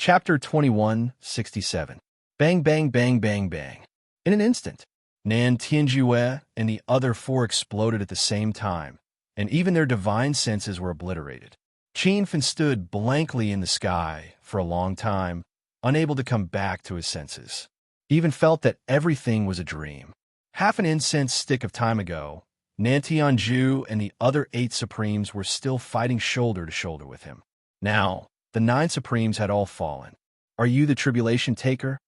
Chapter 2167. Bang, bang, bang, bang, bang. In an instant, Nan Tianjue and the other four exploded at the same time, and even their divine senses were obliterated. Qin Fan stood blankly in the sky for a long time, unable to come back to his senses. He even felt that everything was a dream. Half an incense stick of time ago, Nan Tianjue and the other 8 Supremes were still fighting shoulder to shoulder with him. Now, the 9 Supremes had all fallen. "Are you the tribulation taker?"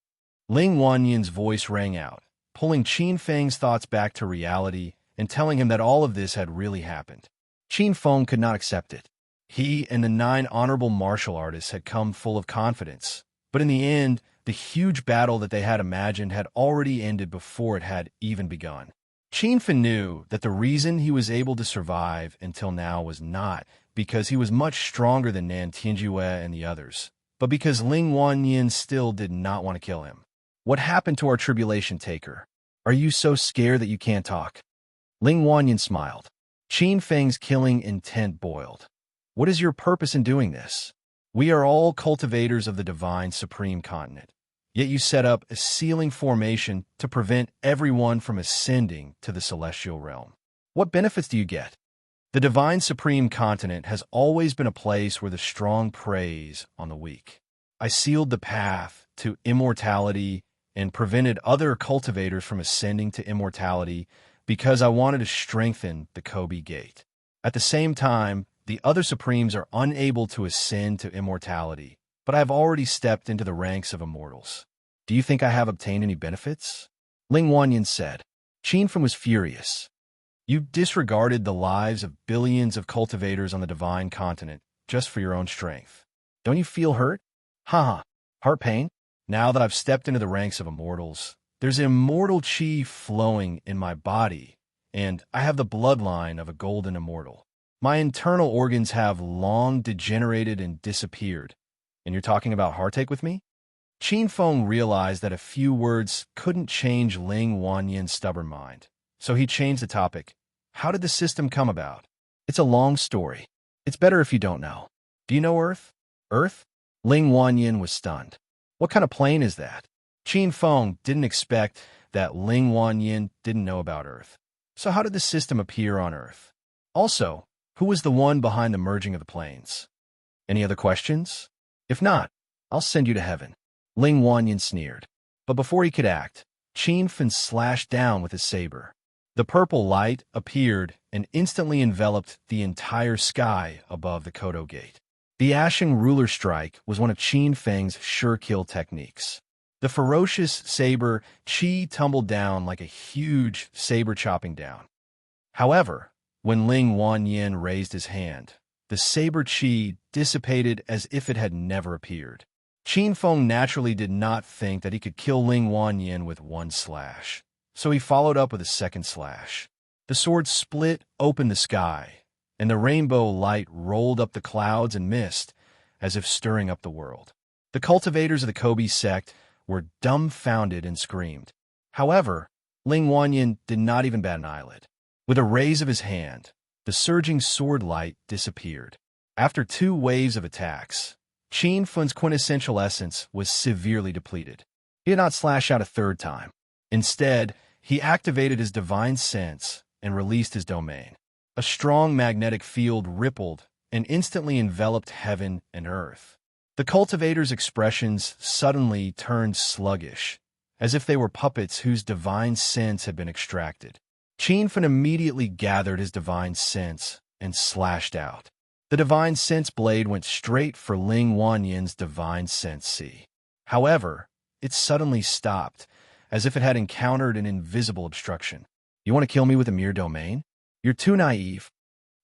Ling Wanyan's voice rang out, pulling Qin Feng's thoughts back to reality and telling him that all of this had really happened. Qin Feng could not accept it. He and the 9 honorable martial artists had come full of confidence, but in the end, the huge battle that they had imagined had already ended before it had even begun. Qin Feng knew that the reason he was able to survive until now was not because he was much stronger than Nan Tianjue and the others, but because Ling Wanyan still did not want to kill him. "What happened to our tribulation taker? Are you so scared that you can't talk?" Ling Wanyan smiled. Qin Feng's killing intent boiled. "What is your purpose in doing this? We are all cultivators of the divine supreme continent, yet you set up a sealing formation to prevent everyone from ascending to the celestial realm. What benefits do you get? The divine supreme continent has always been a place where the strong preys on the weak. I sealed the path to immortality and prevented other cultivators from ascending to immortality because I wanted to strengthen the Kobe Gate. At the same time, the other Supremes are unable to ascend to immortality, but I have already stepped into the ranks of immortals. Do you think I have obtained any benefits?" Ling Wanyan said. Qin Feng was furious. "You disregarded the lives of billions of cultivators on the divine continent just for your own strength. Don't you feel hurt? Ha! Heart pain? Now that I've stepped into the ranks of immortals, there's immortal chi flowing in my body, and I have the bloodline of a golden immortal. My internal organs have long degenerated and disappeared, and you're talking about heartache with me?" Qin Feng realized that a few words couldn't change Ling Wanyan's stubborn mind, so he changed the topic. "How did the system come about?" "It's a long story. It's better if you don't know. Do you know Earth?" "Earth?" Ling Wanyan was stunned. "What kind of plane is that?" Qin Feng didn't expect that Ling Wanyan didn't know about Earth. "So how did the system appear on Earth? Also, who was the one behind the merging of the planes? Any other questions? If not, I'll send you to heaven." Ling Wanyan sneered. But before he could act, Qin Feng slashed down with his saber. The purple light appeared and instantly enveloped the entire sky above the Kodo Gate. The Ashing Ruler Strike was one of Qin Feng's sure-kill techniques. The ferocious saber chi tumbled down like a huge saber chopping down. However, when Ling Wanyan raised his hand, the saber chi dissipated as if it had never appeared. Qin Feng naturally did not think that he could kill Ling Wanyan with one slash, so he followed up with a second slash. The sword split open the sky, and the rainbow light rolled up the clouds and mist, as if stirring up the world. The cultivators of the Kobe sect were dumbfounded and screamed. However, Ling Wanyan did not even bat an eyelid. With a raise of his hand, the surging sword light disappeared. After 2 waves of attacks, Qin Feng's quintessential essence was severely depleted. He did not slash out a 3rd time. Instead, he activated his divine sense and released his domain. A strong magnetic field rippled and instantly enveloped heaven and earth. The cultivators' expressions suddenly turned sluggish, as if they were puppets whose divine sense had been extracted. Qin Feng immediately gathered his divine sense and slashed out. The divine sense blade went straight for Ling Wanyan's divine sense C. However, it suddenly stopped, as if it had encountered an invisible obstruction. "You want to kill me with a mere domain? You're too naive."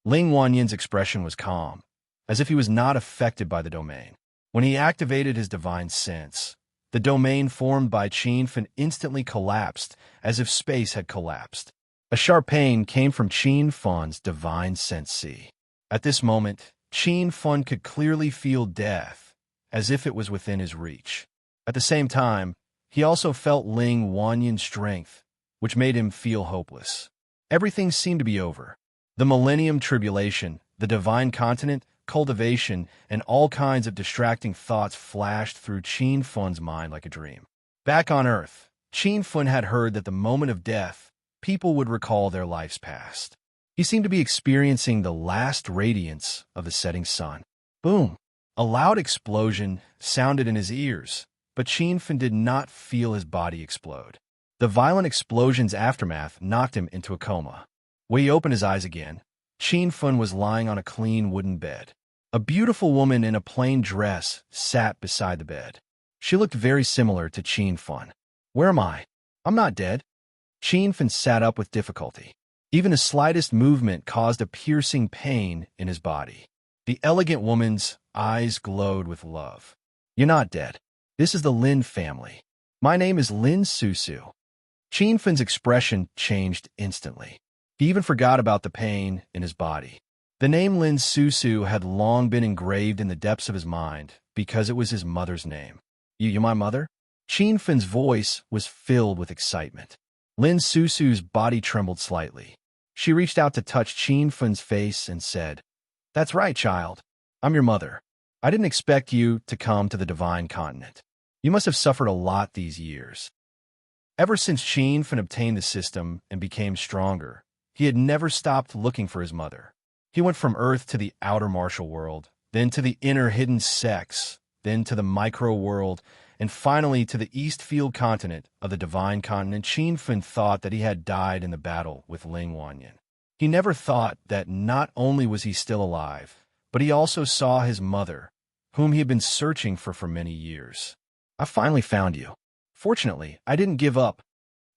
Ling Wanyan's expression was calm, as if he was not affected by the domain. When he activated his divine sense, the domain formed by Qin Feng instantly collapsed, as if space had collapsed. A sharp pain came from Qin Feng's divine sense C. At this moment, Qin Feng could clearly feel death, as if it was within his reach. At the same time, he also felt Ling Wanyan's strength, which made him feel hopeless. Everything seemed to be over. The Millennium Tribulation, the divine continent, cultivation, and all kinds of distracting thoughts flashed through Qin Fun's mind like a dream. Back on Earth, Qin Fun had heard that the moment of death, people would recall their lives past. He seemed to be experiencing the last radiance of the setting sun. Boom! A loud explosion sounded in his ears, but Qin Fun did not feel his body explode. The violent explosion's aftermath knocked him into a coma. When he opened his eyes again, Qin Fun was lying on a clean wooden bed. A beautiful woman in a plain dress sat beside the bed. She looked very similar to Qin Fun. Where am I? I'm not dead. Qin Fun sat up with difficulty. Even the slightest movement caused a piercing pain in his body. The elegant woman's eyes glowed with love. You're not dead. This is the Lin family. My name is Lin Susu. Qin Fun's expression changed instantly. He even forgot about the pain in his body. The name Lin Susu had long been engraved in the depths of his mind because it was his mother's name. You my mother? Qin Fun's voice was filled with excitement. Lin Susu's body trembled slightly. She reached out to touch Qin Fun's face and said, That's right, child. I'm your mother. I didn't expect you to come to the divine continent. You must have suffered a lot these years. Ever since Qin Fun obtained the system and became stronger, he had never stopped looking for his mother. He went from Earth to the outer martial world, then to the inner hidden sex, then to the micro world, and finally to the east field continent of the divine continent. Qin Fun thought that he had died in the battle with Ling Wanyan. He never thought that not only was he still alive, but he also saw his mother, whom he had been searching for many years. I finally found you. Fortunately, I didn't give up.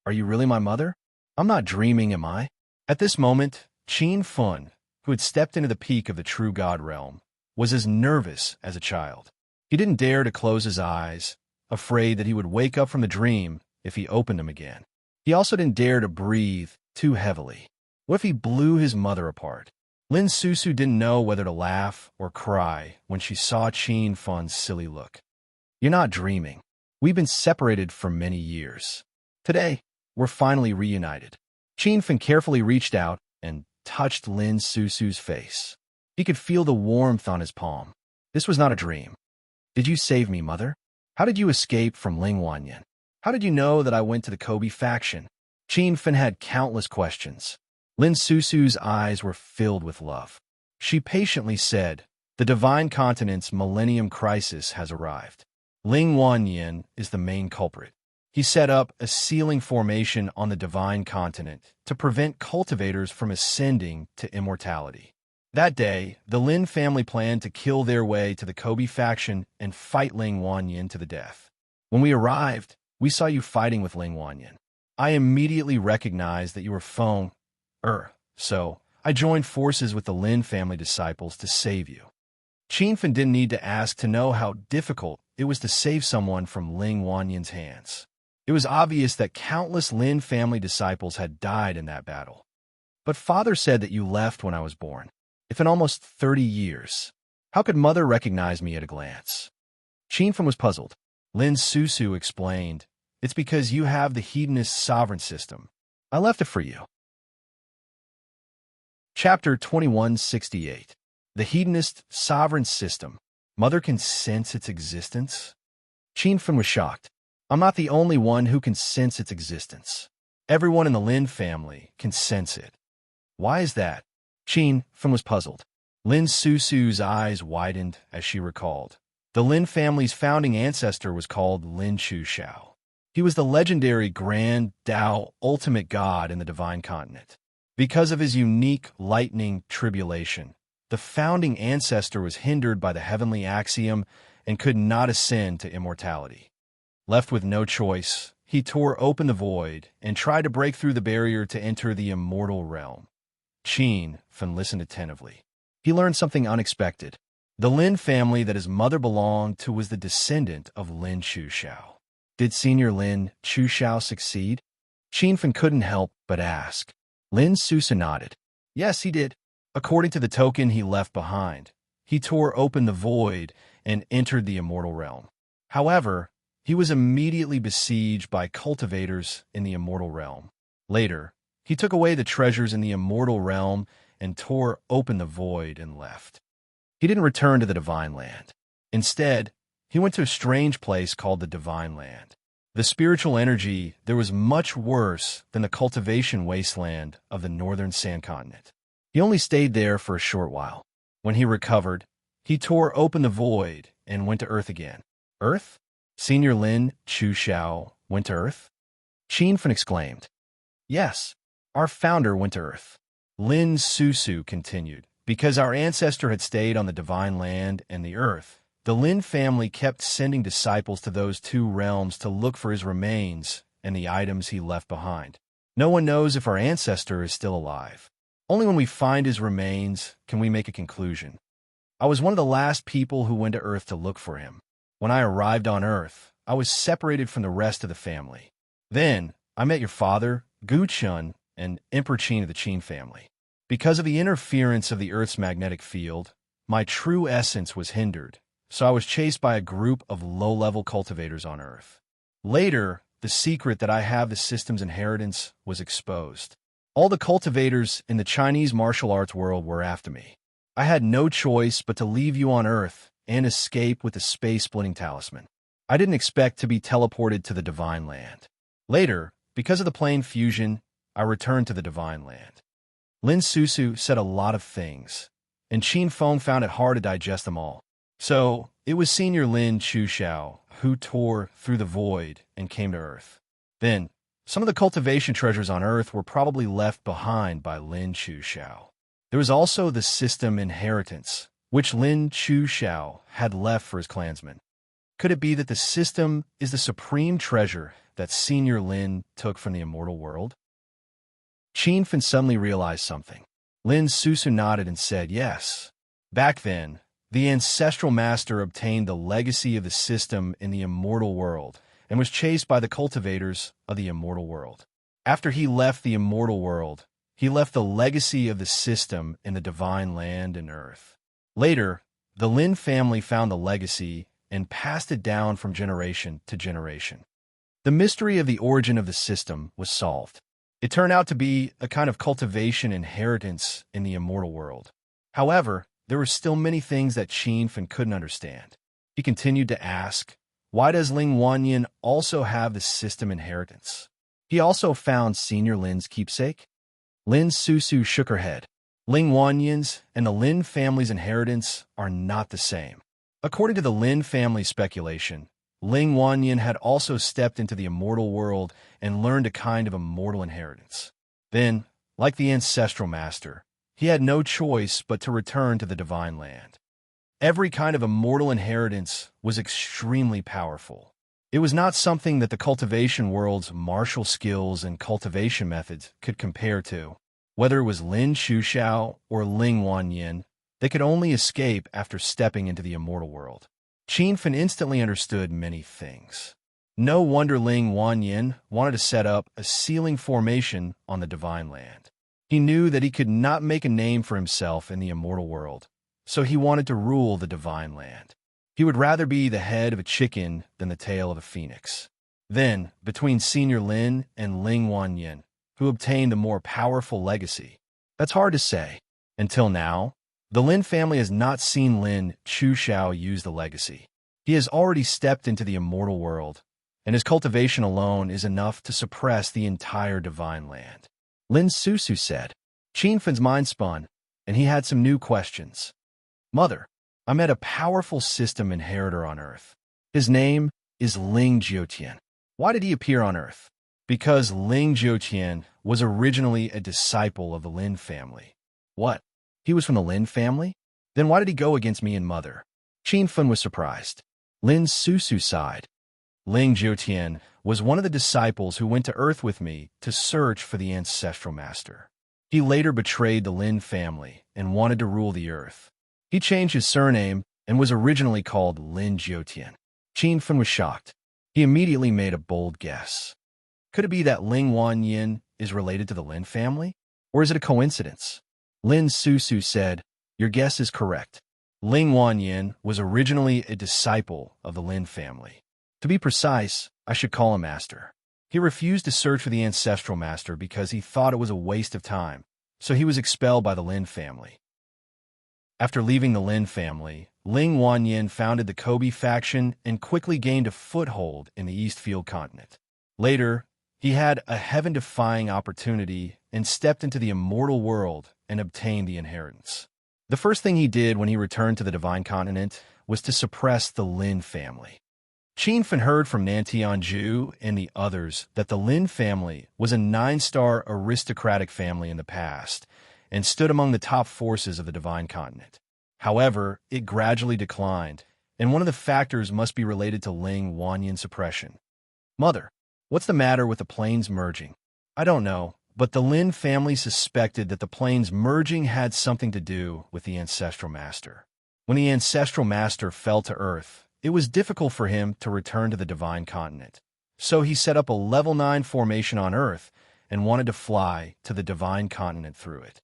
Are you really my mother? I'm not dreaming, am I? At this moment, Qin Fun, who had stepped into the peak of the true God realm, was as nervous as a child. He didn't dare to close his eyes, afraid that he would wake up from the dream if he opened them again. He also didn't dare to breathe too heavily. What if he blew his mother apart? Lin Susu didn't know whether to laugh or cry when she saw Qin Fun's silly look. You're not dreaming. We've been separated for many years. Today, we're finally reunited. Qin Fun carefully reached out and touched Lin Susu's face. He could feel the warmth on his palm. This was not a dream. Did you save me, mother? How did you escape from Ling Wanyan? How did you know that I went to the Kobe faction? Qin Fun had countless questions. Lin Susu's eyes were filled with love. She patiently said, The divine continent's millennium crisis has arrived. Ling Wanyan is the main culprit. He set up a sealing formation on the divine continent to prevent cultivators from ascending to immortality. That day, the Lin family planned to kill their way to the Kobe faction and fight Ling Wanyan to the death. When we arrived, we saw you fighting with Ling Wanyan. I immediately recognized that you were so I joined forces with the Lin family disciples to save you. Qin Fun didn't need to ask to know how difficult it was to save someone from Ling Wanyan's hands. It was obvious that countless Lin family disciples had died in that battle. But father said that you left when I was born. If in almost 30 years, how could mother recognize me at a glance? Qin Fun was puzzled. Lin Susu explained, It's because you have the Hedonist sovereign system. I left it for you. Chapter 2168. The Hedonist sovereign system. Mother can sense its existence? Qin Fun was shocked. I'm not the only one who can sense its existence. Everyone in the Lin family can sense it. Why is that? Qin Fun was puzzled. Lin Susu's eyes widened as she recalled. The Lin family's founding ancestor was called Lin Chuxiao. He was the legendary Grand Tao ultimate god in the divine continent. Because of his unique lightning tribulation, the founding ancestor was hindered by the heavenly axiom and could not ascend to immortality. Left with no choice, he tore open the void and tried to break through the barrier to enter the immortal realm. Qin Fun listened attentively. He learned something unexpected. The Lin family that his mother belonged to was the descendant of Lin Chuxiao. Did Senior Lin Chuxiao succeed? Qin Fun couldn't help but ask. Lin Susu nodded. Yes, he did. According to the token he left behind, he tore open the void and entered the immortal realm. However, he was immediately besieged by cultivators in the immortal realm. Later, he took away the treasures in the immortal realm and tore open the void and left. He didn't return to the Divine Land. Instead, he went to a strange place called the Divine Land. The spiritual energy there was much worse than the cultivation wasteland of the northern sand continent. He only stayed there for a short while. When he recovered, he tore open the void and went to Earth again. Earth? Senior Lin Chu Xiao went to Earth? Qin Fen exclaimed. Yes, our founder went to Earth. Lin Susu continued. Because our ancestor had stayed on the Divine Land and the Earth, the Lin family kept sending disciples to those two realms to look for his remains and the items he left behind. No one knows if our ancestor is still alive. Only when we find his remains can we make a conclusion. I was one of the last people who went to Earth to look for him. When I arrived on Earth, I was separated from the rest of the family. Then, I met your father, Gu Chun, and Emperor Qin of the Qin family. Because of the interference of the Earth's magnetic field, my true essence was hindered, so I was chased by a group of low-level cultivators on Earth. Later, the secret that I have the system's inheritance was exposed. All the cultivators in the Chinese martial arts world were after me. I had no choice but to leave you on Earth and escape with the space-splitting talisman. I didn't expect to be teleported to the Divine Land. Later, because of the plane fusion, I returned to the Divine Land. Lin Susu said a lot of things, and Qin Feng found it hard to digest them all. So, it was Senior Lin Chu Xiao who tore through the void and came to Earth. Then, some of the cultivation treasures on Earth were probably left behind by Lin Chu Xiao. There was also the system inheritance, which Lin Chu Xiao had left for his clansmen. Could it be that the system is the supreme treasure that Senior Lin took from the immortal world? Qin Fen suddenly realized something. Lin Susu nodded and said yes. Back then, the ancestral master obtained the legacy of the system in the immortal world and was chased by the cultivators of the immortal world. After he left the immortal world, he left the legacy of the system in the Divine Land and Earth. Later, the Lin family found the legacy and passed it down from generation to generation. The mystery of the origin of the system was solved. It turned out to be a kind of cultivation inheritance in the immortal world. However, there were still many things that Qin Fen couldn't understand. He continued to ask, why does Ling Wanyin also have the system inheritance? He also found Senior Lin's keepsake? Lin Susu shook her head. Ling Wanyin's and the Lin family's inheritance are not the same. According to the Lin family speculation, Ling Wanyin had also stepped into the immortal world and learned a kind of immortal inheritance. Then, like the ancestral master, he had no choice but to return to the Divine Land. Every kind of immortal inheritance was extremely powerful. It was not something that the cultivation world's martial skills and cultivation methods could compare to. Whether it was Lin Shuxiao or Ling Wanyin, they could only escape after stepping into the immortal world. Qin Fen instantly understood many things. No wonder Ling Wanyin wanted to set up a sealing formation on the Divine Land. He knew that he could not make a name for himself in the immortal world, so he wanted to rule the Divine Land. He would rather be the head of a chicken than the tail of a phoenix. Then, between Senior Lin and Ling Wanyin, who obtained the more powerful legacy? That's hard to say. Until now, the Lin family has not seen Lin Chu Xiao use the legacy. He has already stepped into the immortal world, and his cultivation alone is enough to suppress the entire Divine Land. Lin Susu said. Qin Fen's mind spun, and he had some new questions. Mother, I met a powerful system inheritor on Earth. His name is Ling Jiutian. Why did he appear on Earth? Because Ling Jiutian was originally a disciple of the Lin family. What? He was from the Lin family? Then why did he go against me and Mother? Qin Fen was surprised. Lin Susu sighed. Ling Jiutian was one of the disciples who went to Earth with me to search for the ancestral master. He later betrayed the Lin family and wanted to rule the Earth. He changed his surname and was originally called Lin Jiutian. Qin Fen was shocked. He immediately made a bold guess. Could it be that Ling Wanyin is related to the Lin family? Or is it a coincidence? Lin Susu said, your guess is correct. Ling Wanyin was originally a disciple of the Lin family. To be precise, I should call him master. He refused to search for the ancestral master because he thought it was a waste of time, so he was expelled by the Lin family. After leaving the Lin family, Ling Wanyin founded the Kobe faction and quickly gained a foothold in the Eastfield continent. Later, he had a heaven-defying opportunity and stepped into the immortal world and obtained the inheritance. The first thing he did when he returned to the Divine Continent was to suppress the Lin family. Qin Fan heard from Nantianju and the others that the Lin family was a 9-star aristocratic family in the past and stood among the top forces of the Divine Continent. However, it gradually declined, and one of the factors must be related to Ling Wanyin suppression. Mother, what's the matter with the planes merging? I don't know, but the Lin family suspected that the planes merging had something to do with the Ancestral Master. When the Ancestral Master fell to Earth, it was difficult for him to return to the Divine Continent. So he set up a level 9 formation on Earth and wanted to fly to the Divine Continent through it.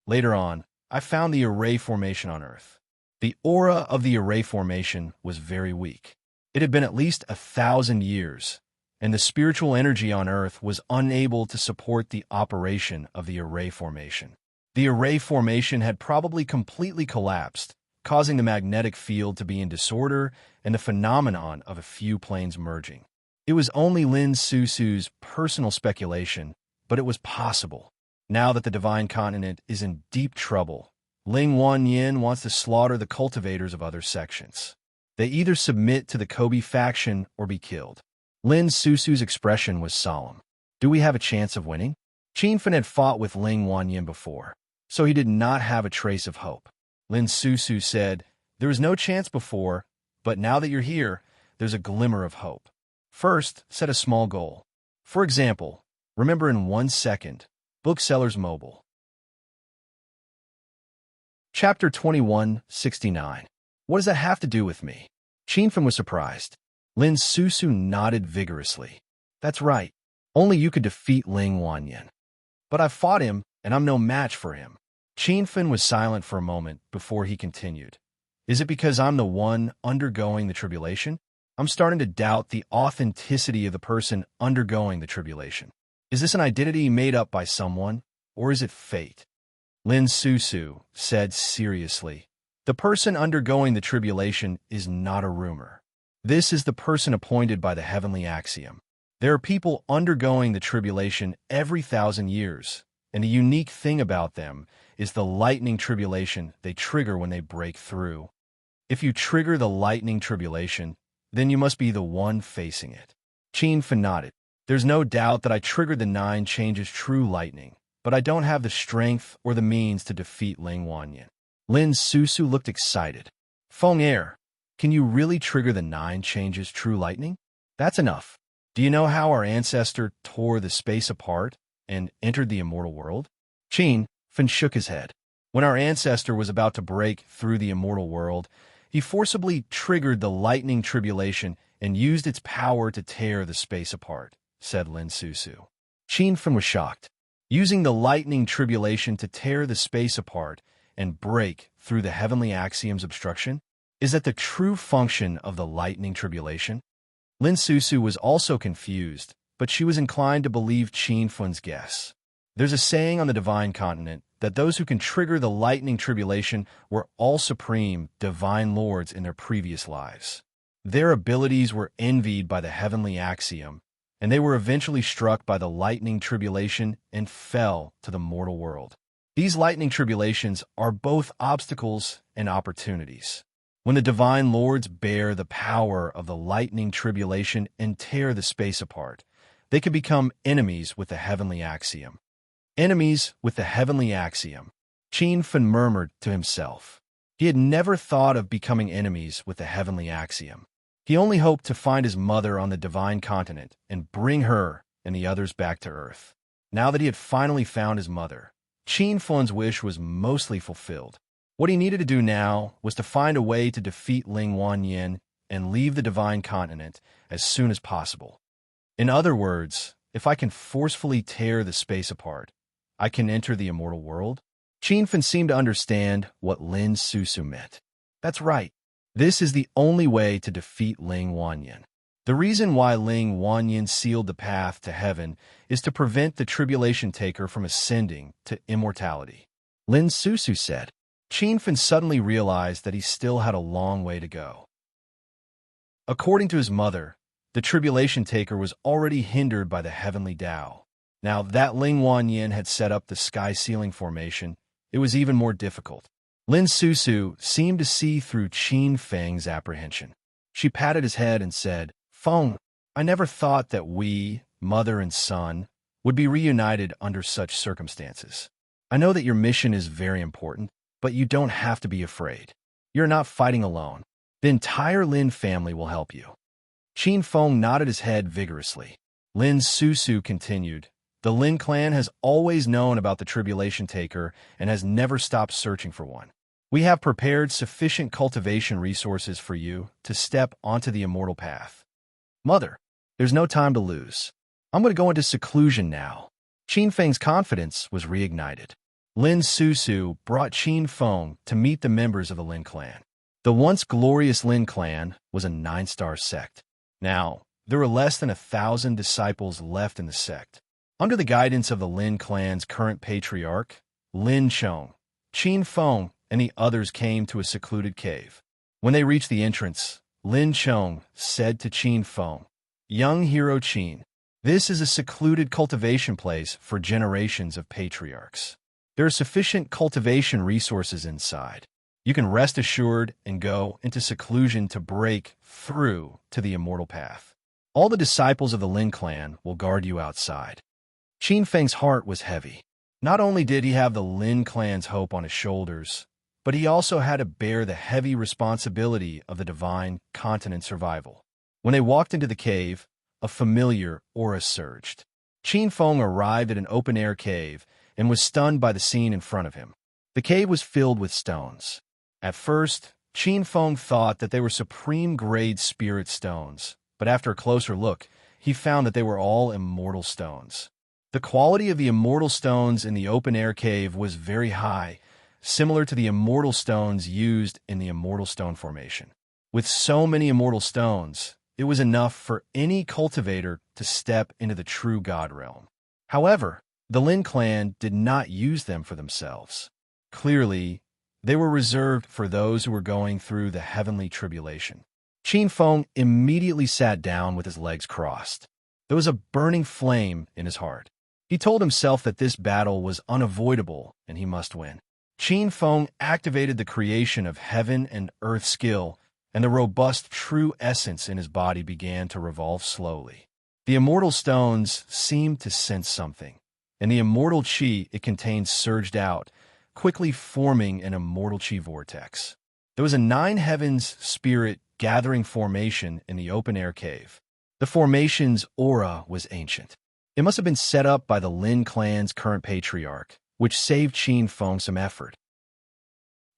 Later on, I found the Array formation on Earth. The aura of the Array formation was very weak. It had been at least 1,000 years, and the spiritual energy on Earth was unable to support the operation of the Array formation. The Array formation had probably completely collapsed, causing the magnetic field to be in disorder and the phenomenon of a few planes merging. It was only Lin Susu's personal speculation, but it was possible. Now that the Divine Continent is in deep trouble, Ling Wanyin wants to slaughter the cultivators of other sections. They either submit to the Kobe faction or be killed. Lin Susu's expression was solemn. Do we have a chance of winning? Qin Fan had fought with Ling Wanyin before, so he did not have a trace of hope. Lin Susu said, there was no chance before, but now that you're here, there's a glimmer of hope. First, set a small goal. For example, remember in 1 second, Booksellers Mobile. Chapter 2169. What does that have to do with me? Qin Fan was surprised. Lin Susu nodded vigorously. That's right. Only you could defeat Ling Wanyin. But I've fought him, and I'm no match for him. Qin Fan was silent for a moment before he continued. Is it because I'm the one undergoing the tribulation? I'm starting to doubt the authenticity of the person undergoing the tribulation. Is this an identity made up by someone, or is it fate? Lin Susu said seriously, the person undergoing the tribulation is not a rumor. This is the person appointed by the heavenly axiom. There are people undergoing the tribulation every 1,000 years, and the unique thing about them is the lightning tribulation they trigger when they break through. If you trigger the lightning tribulation, then you must be the one facing it. Qin Fan nodded. There's no doubt that I triggered the 9 changes true lightning, but I don't have the strength or the means to defeat Ling Wanyin. Lin Susu looked excited. Feng Er, can you really trigger the 9 changes true lightning? That's enough. Do you know how our ancestor tore the space apart and entered the immortal world? Qin Fan shook his head. When our ancestor was about to break through the immortal world, he forcibly triggered the lightning tribulation and used its power to tear the space apart, said Lin Susu. Qin Fan was shocked. Using the lightning tribulation to tear the space apart and break through the heavenly axiom's obstruction? Is that the true function of the lightning tribulation? Lin Susu was also confused, but she was inclined to believe Qin Fan's guess. There's a saying on the Divine Continent that those who can trigger the lightning tribulation were all supreme divine lords in their previous lives. Their abilities were envied by the heavenly axiom, and they were eventually struck by the lightning tribulation and fell to the mortal world. These lightning tribulations are both obstacles and opportunities. When the divine lords bear the power of the lightning tribulation and tear the space apart, they can become enemies with the heavenly axiom. Enemies with the heavenly axiom. Qin Fan murmured to himself. He had never thought of becoming enemies with the heavenly axiom. He only hoped to find his mother on the Divine Continent and bring her and the others back to Earth. Now that he had finally found his mother, Qin Fan's wish was mostly fulfilled. What he needed to do now was to find a way to defeat Ling Wanyin and leave the Divine Continent as soon as possible. In other words, if I can forcefully tear the space apart, I can enter the immortal world? Qin Fan seemed to understand what Lin Susu meant. That's right. This is the only way to defeat Ling Wanyin. The reason why Ling Wanyin sealed the path to heaven is to prevent the tribulation taker from ascending to immortality. Lin Susu said, Qin Fen suddenly realized that he still had a long way to go. According to his mother, the tribulation taker was already hindered by the heavenly Tao. Now that Ling Wanyin had set up the sky-ceiling formation, it was even more difficult. Lin Susu seemed to see through Qin Feng's apprehension. She patted his head and said, "Feng, I never thought that we, mother and son, would be reunited under such circumstances. I know that your mission is very important, but you don't have to be afraid. You're not fighting alone. The entire Lin family will help you." Qin Feng nodded his head vigorously. Lin Susu continued, "The Lin clan has always known about the tribulation taker and has never stopped searching for one. We have prepared sufficient cultivation resources for you to step onto the immortal path. Mother, there's no time to lose. I'm going to go into seclusion now." Qin Feng's confidence was reignited. Lin Susu brought Qin Feng to meet the members of the Lin clan. The once glorious Lin clan was a 9-star sect. Now, there were less than 1,000 disciples left in the sect. Under the guidance of the Lin clan's current patriarch, Lin Chong, Qin Feng and the others came to a secluded cave. When they reached the entrance, Lin Chong said to Qin Feng, "Young hero Qin, this is a secluded cultivation place for generations of patriarchs. There are sufficient cultivation resources inside. You can rest assured and go into seclusion to break through to the immortal path. All the disciples of the Lin clan will guard you outside." Qin Feng's heart was heavy. Not only did he have the Lin clan's hope on his shoulders, but he also had to bear the heavy responsibility of the divine continent survival. When they walked into the cave, a familiar aura surged. Qin Feng arrived at an open-air cave and was stunned by the scene in front of him. The cave was filled with stones. At first, Qin Feng thought that they were supreme-grade spirit stones, but after a closer look, he found that they were all immortal stones. The quality of the immortal stones in the open-air cave was very high, similar to the immortal stones used in the Immortal Stone Formation. With so many immortal stones, it was enough for any cultivator to step into the true God realm. However, the Lin clan did not use them for themselves. Clearly, they were reserved for those who were going through the heavenly tribulation. Qin Feng immediately sat down with his legs crossed. There was a burning flame in his heart. He told himself that this battle was unavoidable and he must win. Qin Feng activated the creation of heaven and earth skill, and the robust true essence in his body began to revolve slowly. The immortal stones seemed to sense something, and the immortal chi it contained surged out, quickly forming an immortal chi vortex. There was a 9 heavens spirit gathering formation in the open-air cave. The formation's aura was ancient. It must have been set up by the Lin clan's current patriarch, which saved Qin Feng some effort.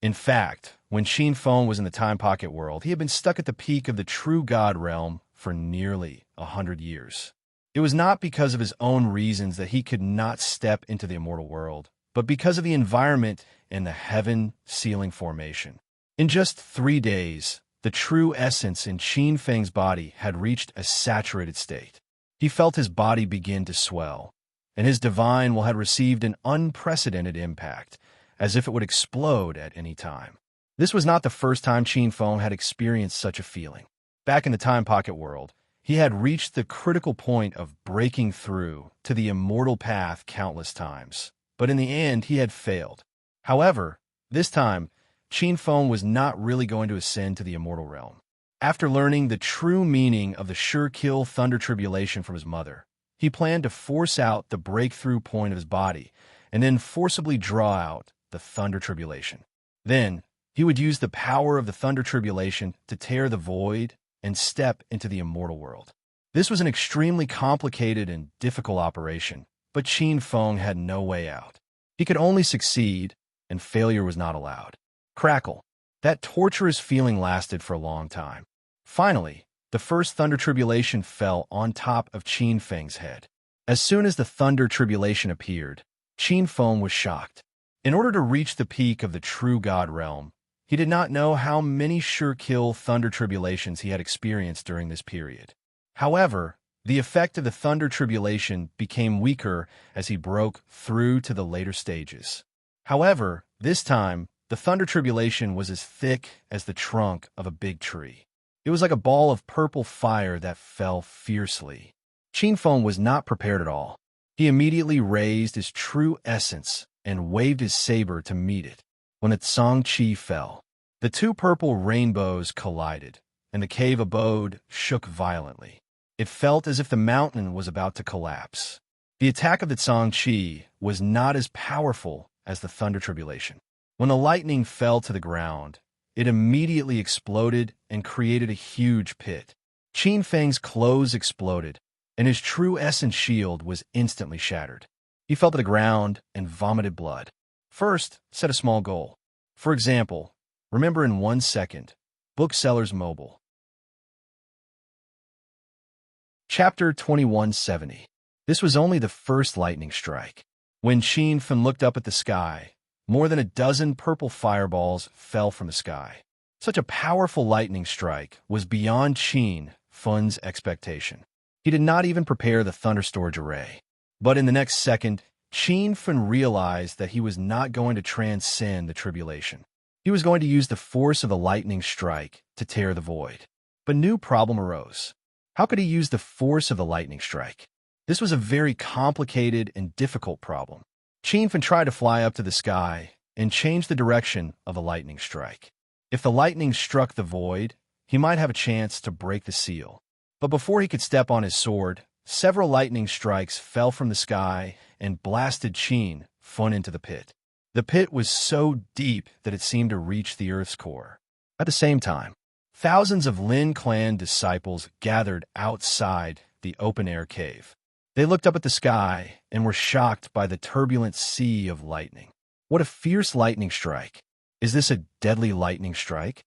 In fact, when Qin Feng was in the Time Pocket world, he had been stuck at the peak of the true God realm for nearly 100 years. It was not because of his own reasons that he could not step into the immortal world, but because of the environment and the heaven ceiling formation. In just 3 days, the true essence in Qin Feng's body had reached a saturated state. He felt his body begin to swell, and his divine will had received an unprecedented impact, as if it would explode at any time. This was not the first time Qin Feng had experienced such a feeling. Back in the Time Pocket world, he had reached the critical point of breaking through to the immortal path countless times, but in the end he had failed. However, this time, Qin Feng was not really going to ascend to the immortal realm. After learning the true meaning of the sure-kill thunder tribulation from his mother, he planned to force out the breakthrough point of his body and then forcibly draw out the thunder tribulation. Then, he would use the power of the thunder tribulation to tear the void and step into the immortal world. This was an extremely complicated and difficult operation, but Qin Feng had no way out. He could only succeed, and failure was not allowed. Crackle. That torturous feeling lasted for a long time. Finally, the first thunder tribulation fell on top of Qin Feng's head. As soon as the thunder tribulation appeared, Qin Feng was shocked. In order to reach the peak of the true God realm, he did not know how many sure-kill thunder tribulations he had experienced during this period. However, the effect of the thunder tribulation became weaker as he broke through to the later stages. However, this time, The thunder tribulation was as thick as the trunk of a big tree. It was like a ball of purple fire that fell fiercely. Qin was not prepared at all. He immediately raised his true essence and waved his saber to meet it. When the Tsang Qi fell, the two purple rainbows collided, and the cave abode shook violently. It felt as if the mountain was about to collapse. The attack of the Tsang Qi was not as powerful as the thunder tribulation. When the lightning fell to the ground, it immediately exploded and created a huge pit. Qin Feng's clothes exploded, and his true essence shield was instantly shattered. He fell to the ground and vomited blood. First, set a small goal. For example, remember in 1 second, Booksellers Mobile. Chapter 2170. This was only the first lightning strike. When Qin Fen looked up at the sky, more than a dozen purple fireballs fell from the sky. Such a powerful lightning strike was beyond Qin Fen's expectation. He did not even prepare the thunder storage array. But in the next second, Qin Fen realized that he was not going to transcend the tribulation. He was going to use the force of the lightning strike to tear the void. But a new problem arose. How could he use the force of the lightning strike? This was a very complicated and difficult problem. Qin Fen tried to fly up to the sky and change the direction of the lightning strike. If the lightning struck the void, he might have a chance to break the seal. But before he could step on his sword, several lightning strikes fell from the sky and blasted Qin Fen into the pit. The pit was so deep that it seemed to reach the earth's core. At the same time, thousands of Lin clan disciples gathered outside the open-air cave. They looked up at the sky and were shocked by the turbulent sea of lightning. What a fierce lightning strike! Is this a deadly lightning strike?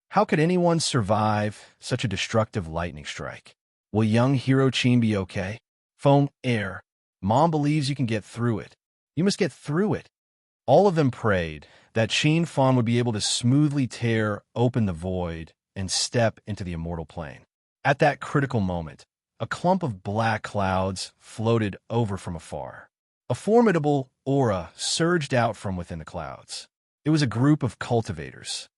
How could anyone survive such a destructive lightning strike? Will young hero Qin be okay? Phone air. Mom believes you can get through it. You must get through it. All of them prayed that Qin Fen would be able to smoothly tear open the void and step into the immortal plane. At that critical moment, a clump of black clouds floated over from afar. A formidable aura surged out from within the clouds. It was a group of cultivators.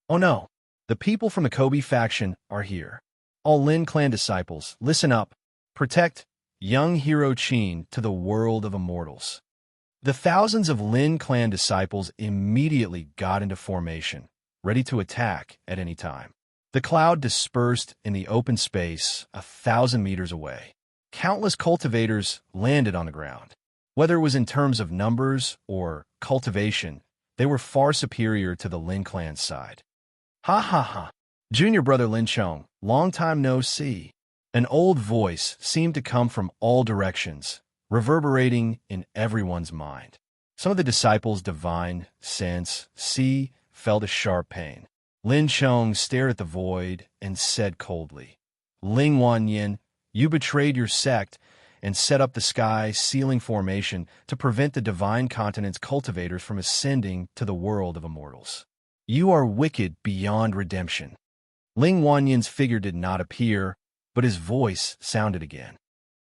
Oh no, the people from the Kobe faction are here. All Lin clan disciples, listen up. Protect young hero Qin to the world of immortals. The thousands of Lin clan disciples immediately got into formation, ready to attack at any time. The cloud dispersed in the open space 1,000 meters away. Countless cultivators landed on the ground. Whether it was in terms of numbers or cultivation, they were far superior to the Lin clan side. Ha ha ha. Junior brother Lin Chong, long time no see. An old voice seemed to come from all directions, reverberating in everyone's mind. Some of the disciples' divine sense, felt a sharp pain. Lin Chong stared at the void and said coldly, Ling Wanyin, you betrayed your sect and set up the sky sealing formation to prevent the divine continent's cultivators from ascending to the world of immortals. You are wicked beyond redemption. Ling Wanyin's figure did not appear, but his voice sounded again.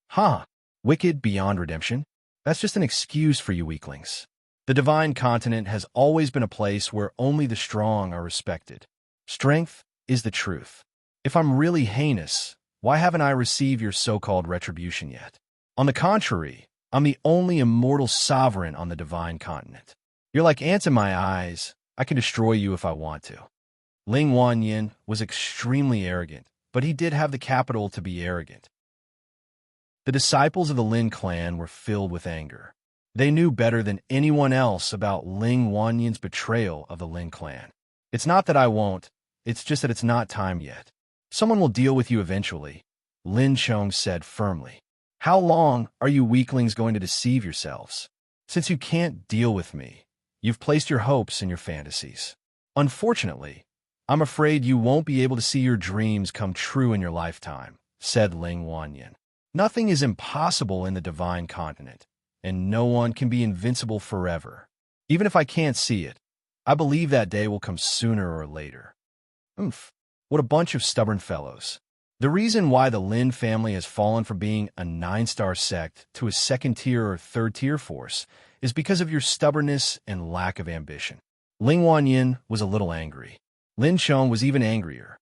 Huh, wicked beyond redemption? That's just an excuse for you weaklings. The divine continent has always been a place where only the strong are respected. Strength is the truth. If I'm really heinous, why haven't I received your so-called retribution yet? On the contrary, I'm the only immortal sovereign on the divine continent. You're like ants in my eyes. I can destroy you if I want to. Ling Wanyin was extremely arrogant, but he did have the capital to be arrogant. The disciples of the Lin clan were filled with anger. They knew better than anyone else about Ling Wanyin's betrayal of the Lin clan. It's not that I won't, it's just that it's not time yet. Someone will deal with you eventually, Lin Chong said firmly. How long are you weaklings going to deceive yourselves? Since you can't deal with me, you've placed your hopes in your fantasies. Unfortunately, I'm afraid you won't be able to see your dreams come true in your lifetime, said Ling Wanyin. Nothing is impossible in the divine continent, and no one can be invincible forever. Even if I can't see it, I believe that day will come sooner or later. Oomph, what a bunch of stubborn fellows. The reason why the Lin family has fallen from being a 9-star sect to a 2nd-tier or 3rd-tier force is because of your stubbornness and lack of ambition. Ling Wanyin was a little angry. Lin Chong was even angrier.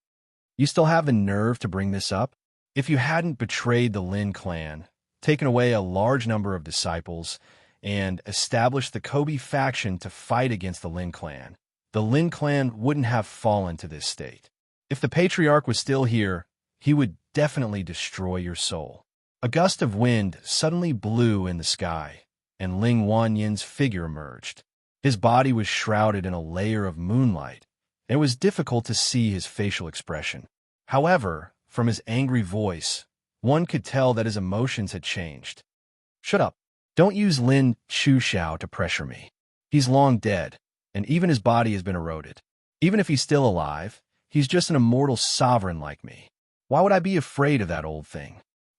You still have the nerve to bring this up? If you hadn't betrayed the Lin clan, taken away a large number of disciples, and established the Kobe faction to fight against the Lin clan wouldn't have fallen to this state. If the patriarch was still here, he would definitely destroy your soul. A gust of wind suddenly blew in the sky, and Ling Wanyin's figure emerged. His body was shrouded in a layer of moonlight, and it was difficult to see his facial expression. However, from his angry voice, one could tell that his emotions had changed. Shut up. Don't use Lin Chuxiao to pressure me. He's long dead, and even his body has been eroded. Even if he's still alive, he's just an immortal sovereign like me. Why would I be afraid of that old thing?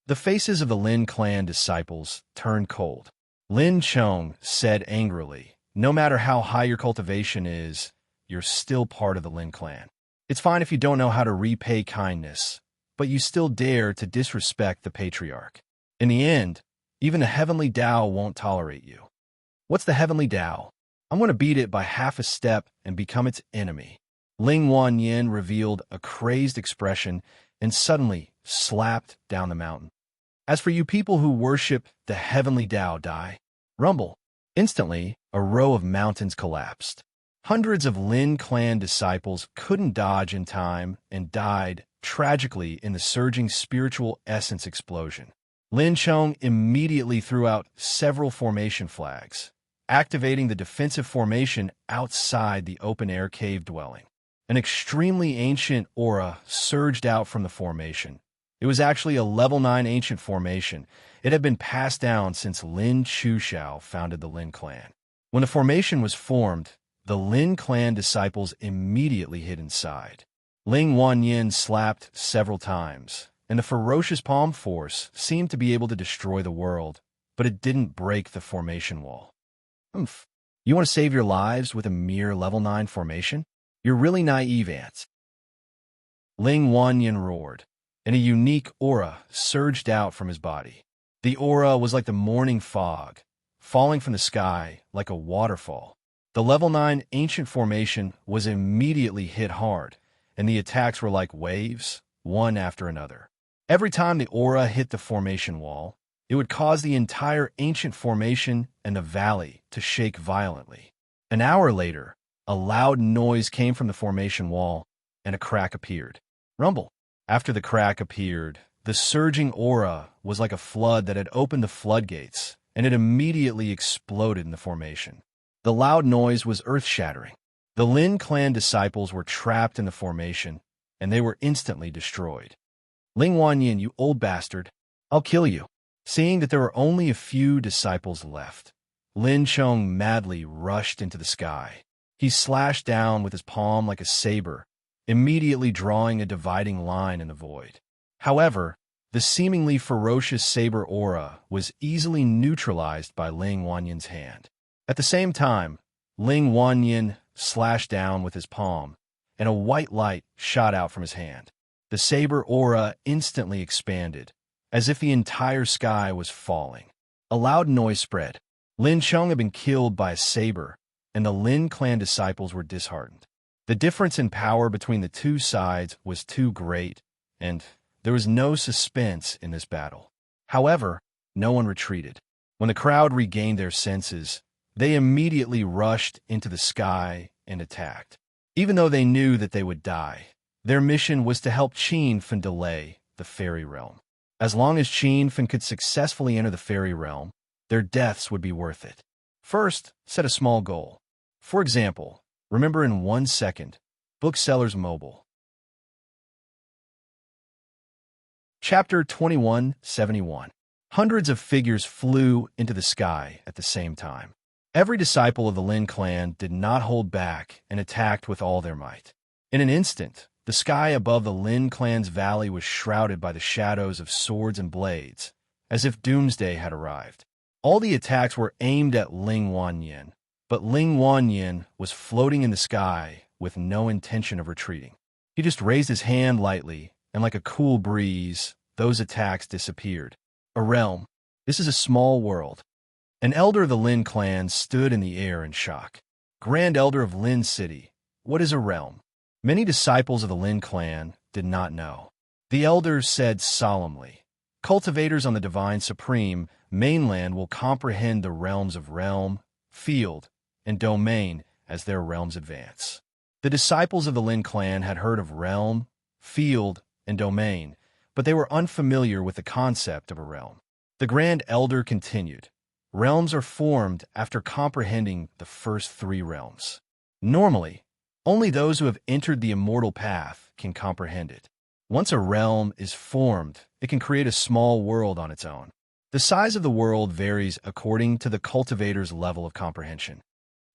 The faces of the Lin clan disciples turned cold. Lin Chong said angrily, no matter how high your cultivation is, you're still part of the Lin clan. It's fine if you don't know how to repay kindness, but you still dare to disrespect the patriarch. In the end, even the heavenly Tao won't tolerate you. What's the heavenly Tao? I'm going to beat it by half a step and become its enemy. Ling Wanyin revealed a crazed expression and suddenly slapped down the mountain. As for you people who worship the heavenly Tao, die. Rumble. Instantly, a row of mountains collapsed. Hundreds of Lin clan disciples couldn't dodge in time and died tragically in the surging spiritual essence explosion. Lin Chong immediately threw out several formation flags, activating the defensive formation outside the open-air cave dwelling. An extremely ancient aura surged out from the formation. It was actually a level 9 ancient formation. It had been passed down since Lin Chuxiao founded the Lin clan. When the formation was formed, the Lin clan disciples immediately hid inside. Ling Wanyin slapped several times, and the ferocious palm force seemed to be able to destroy the world, but it didn't break the formation wall. Humph. You want to save your lives with a mere level 9 formation? You're really naive, ants. Ling Wanyin roared, and a unique aura surged out from his body. The aura was like the morning fog, falling from the sky like a waterfall. The level 9 ancient formation was immediately hit hard, and the attacks were like waves, one after another. Every time the aura hit the formation wall, it would cause the entire ancient formation and the valley to shake violently. An hour later, a loud noise came from the formation wall, and a crack appeared. Rumble. After the crack appeared, the surging aura was like a flood that had opened the floodgates, and it immediately exploded in the formation. The loud noise was earth-shattering. The Lin clan disciples were trapped in the formation, and they were instantly destroyed. Ling Wanyin, you old bastard, I'll kill you. Seeing that there were only a few disciples left, Lin Chong madly rushed into the sky. He slashed down with his palm like a saber, immediately drawing a dividing line in the void. However, the seemingly ferocious saber aura was easily neutralized by Ling Wanyin's hand. At the same time, Ling Wanyin slashed down with his palm, and a white light shot out from his hand. The saber aura instantly expanded, as if the entire sky was falling. A loud noise spread. Lin Chong had been killed by a saber, and the Lin clan disciples were disheartened. The difference in power between the two sides was too great, and there was no suspense in this battle. However, no one retreated. When the crowd regained their senses, they immediately rushed into the sky and attacked. Even though they knew that they would die, their mission was to help Qin Fen delay the fairy realm. As long as Qin Fen could successfully enter the fairy realm, their deaths would be worth it. First, set a small goal. For example, remember in 1 second, Booksellers Mobile. Chapter 2171. Hundreds of figures flew into the sky at the same time. Every disciple of the Lin clan did not hold back and attacked with all their might. In an instant, the sky above the Lin clan's valley was shrouded by the shadows of swords and blades, as if doomsday had arrived. All the attacks were aimed at Ling Wanyin, but Ling Wanyin was floating in the sky with no intention of retreating. He just raised his hand lightly, and like a cool breeze, those attacks disappeared. A realm. This is a small world. An elder of the Lin clan stood in the air in shock. Grand Elder of Lin City, what is a realm? Many disciples of the Lin clan did not know. The elders said solemnly, cultivators on the Divine Supreme mainland will comprehend the realms of realm, field, and domain as their realms advance. The disciples of the Lin clan had heard of realm, field, and domain, but they were unfamiliar with the concept of a realm. The Grand Elder continued, realms are formed after comprehending the first three realms. Normally, only those who have entered the immortal path can comprehend it. Once a realm is formed, it can create a small world on its own. The size of the world varies according to the cultivator's level of comprehension.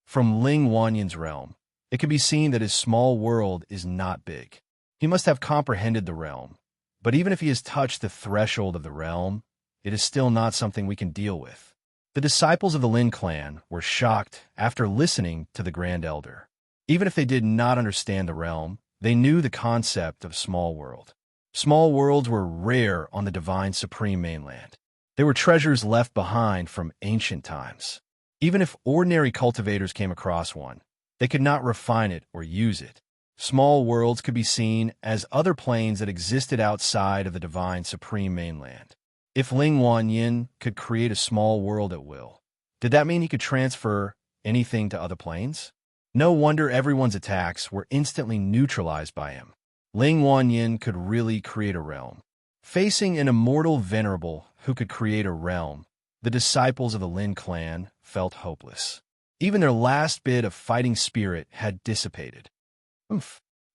From Ling Wanyan's realm, it can be seen that his small world is not big. He must have comprehended the realm, but even if he has touched the threshold of the realm, it is still not something we can deal with. The disciples of the Lin clan were shocked after listening to the Grand Elder. Even if they did not understand the realm, they knew the concept of small world. Small worlds were rare on the Divine Supreme mainland. They were treasures left behind from ancient times. Even if ordinary cultivators came across one, they could not refine it or use it. Small worlds could be seen as other planes that existed outside of the Divine Supreme mainland. If Ling Wanyan could create a small world at will, did that mean he could transfer anything to other planes? No wonder everyone's attacks were instantly neutralized by him. Ling Wanyan could really create a realm. Facing an immortal venerable who could create a realm, the disciples of the Lin clan felt hopeless. Even their last bit of fighting spirit had dissipated.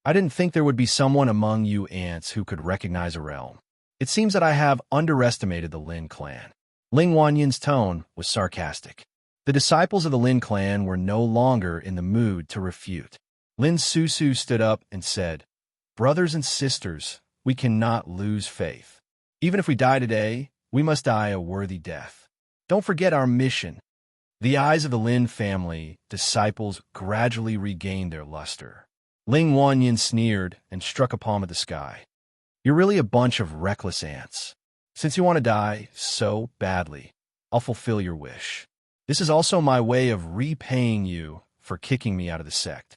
I didn't think there would be someone among you ants who could recognize a realm. It seems that I have underestimated the Lin clan. Ling Wanyan's tone was sarcastic. The disciples of the Lin clan were no longer in the mood to refute. Lin Susu stood up and said, brothers and sisters, we cannot lose faith. Even if we die today, we must die a worthy death. Don't forget our mission. The eyes of the Lin family disciples gradually regained their luster. Ling Wanyan sneered and struck a palm at the sky. You're really a bunch of reckless ants. Since you want to die so badly, I'll fulfill your wish. This is also my way of repaying you for kicking me out of the sect.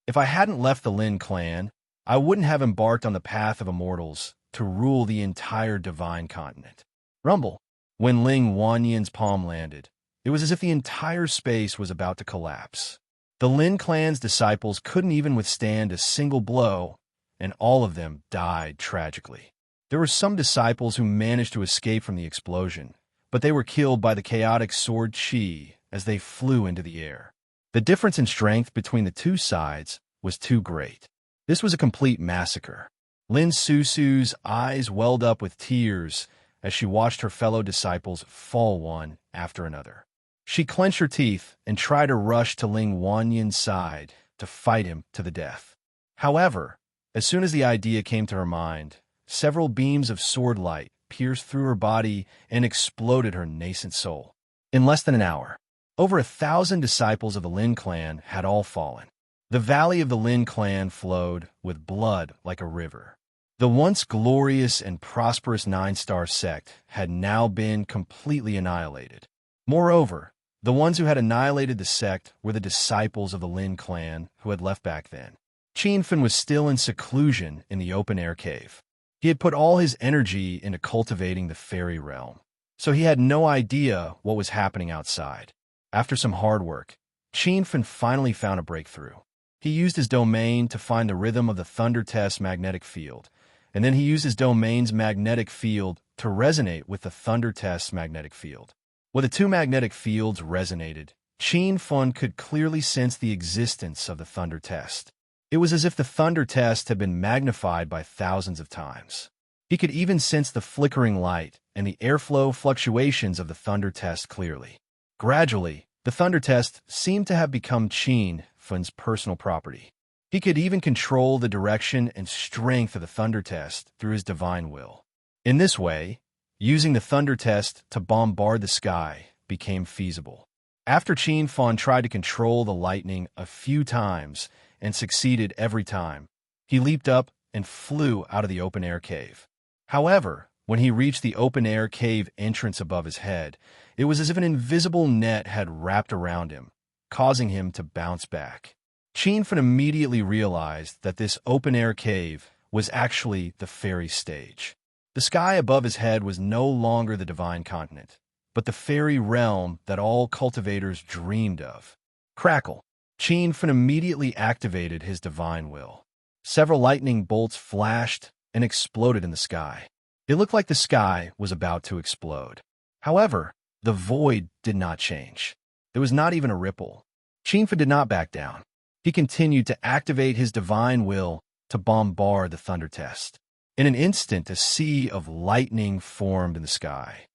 If I hadn't left the Lin clan, I wouldn't have embarked on the path of immortals to rule the entire divine continent. Rumble. When Ling Wanyan's palm landed, it was as if the entire space was about to collapse. The Lin clan's disciples couldn't even withstand a single blow, and all of them died tragically. There were some disciples who managed to escape from the explosion, but they were killed by the chaotic sword chi as they flew into the air. The difference in strength between the two sides was too great. This was a complete massacre. Lin Susu's eyes welled up with tears as she watched her fellow disciples fall one after another. She clenched her teeth and tried to rush to Ling Wanyan's side to fight him to the death. However, as soon as the idea came to her mind, several beams of sword light pierced through her body and exploded her nascent soul. In less than an hour, over 1,000 disciples of the Lin clan had all fallen. The valley of the Lin clan flowed with blood like a river. The once glorious and prosperous 9-star sect had now been completely annihilated. Moreover, the ones who had annihilated the sect were the disciples of the Lin clan who had left back then. Qianfen was still in seclusion in the open-air cave. He had put all his energy into cultivating the fairy realm, so he had no idea what was happening outside. After some hard work, Qianfen finally found a breakthrough. He used his domain to find the rhythm of the Thunder Test magnetic field, and then he used his domain's magnetic field to resonate with the Thunder Test's magnetic field. When the two magnetic fields resonated, Qianfen could clearly sense the existence of the Thunder Test. It was as if the Thunder Test had been magnified by thousands of times. He could even sense the flickering light and the airflow fluctuations of the Thunder Test clearly. Gradually, the Thunder Test seemed to have become Qianfen's personal property. He could even control the direction and strength of the Thunder Test through his divine will. In this way, using the Thunder Test to bombard the sky became feasible. After Qianfen tried to control the lightning a few times and succeeded every time, he leaped up and flew out of the open-air cave. However, when he reached the open-air cave entrance above his head, it was as if an invisible net had wrapped around him, causing him to bounce back. Qianfen immediately realized that this open-air cave was actually the fairy stage. The sky above his head was no longer the divine continent, but the fairy realm that all cultivators dreamed of. Crackle. Qianfen immediately activated his divine will. Several lightning bolts flashed and exploded in the sky. It looked like the sky was about to explode. However, the void did not change. There was not even a ripple. Qianfen did not back down. He continued to activate his divine will to bombard the thunder test. In an instant, a sea of lightning formed in the sky.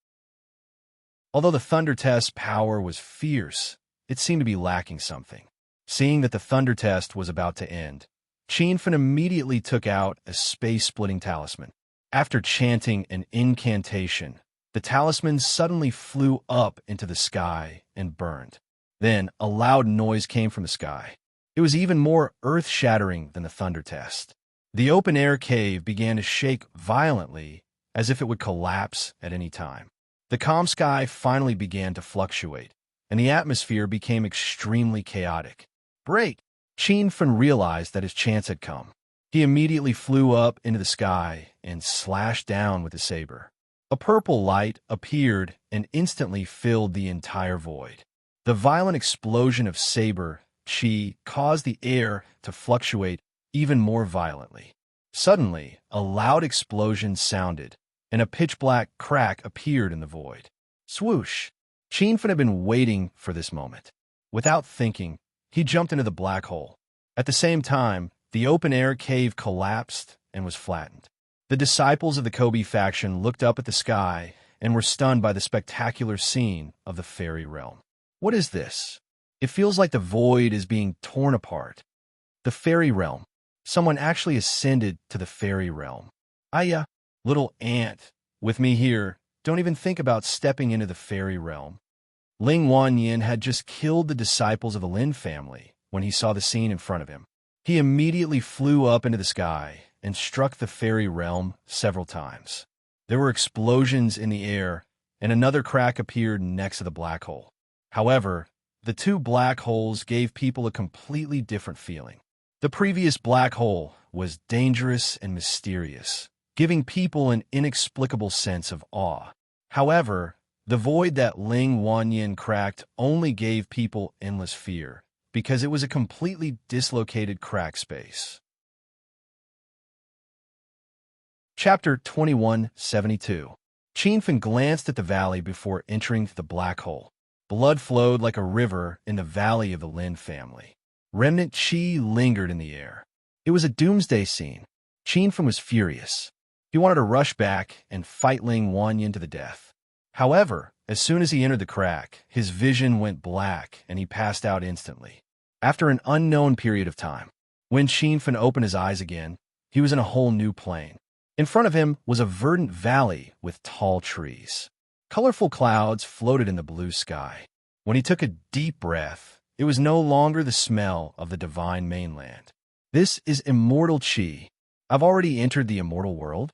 Although the thunder test's power was fierce, it seemed to be lacking something. Seeing that the thunder test was about to end, Qianfen immediately took out a space-splitting talisman. After chanting an incantation, the talisman suddenly flew up into the sky and burned. Then, a loud noise came from the sky. It was even more earth-shattering than the thunder test. The open-air cave began to shake violently, as if it would collapse at any time. The calm sky finally began to fluctuate, and the atmosphere became extremely chaotic. Break! Qianfen realized that his chance had come. He immediately flew up into the sky and slashed down with his saber. A purple light appeared and instantly filled the entire void. The violent explosion of saber chi caused the air to fluctuate even more violently. Suddenly, a loud explosion sounded, and a pitch-black crack appeared in the void. Swoosh! Qianfen had been waiting for this moment. Without thinking, he jumped into the black hole. At the same time, the open-air cave collapsed and was flattened. The disciples of the Kobe faction looked up at the sky and were stunned by the spectacular scene of the fairy realm. What is this? It feels like the void is being torn apart. The fairy realm. Someone actually ascended to the fairy realm. Aya, little ant, with me here, don't even think about stepping into the fairy realm. Ling Wanyin had just killed the disciples of the Lin family when he saw the scene in front of him. He immediately flew up into the sky and struck the fairy realm several times. There were explosions in the air, and another crack appeared next to the black hole. However, the two black holes gave people a completely different feeling. The previous black hole was dangerous and mysterious, giving people an inexplicable sense of awe. However, the void that Ling Wanyin cracked only gave people endless fear, because it was a completely dislocated crack space. Chapter 2172. Qianfen glanced at the valley before entering the black hole. Blood flowed like a river in the valley of the Lin family. Remnant chi lingered in the air. It was a doomsday scene. Qianfen was furious. He wanted to rush back and fight Ling Wanyin to the death. However, as soon as he entered the crack, his vision went black and he passed out instantly. After an unknown period of time, when Qianfen opened his eyes again, he was in a whole new plane. In front of him was a verdant valley with tall trees. Colorful clouds floated in the blue sky. When he took a deep breath, it was no longer the smell of the divine mainland. This is immortal chi. I've already entered the immortal world.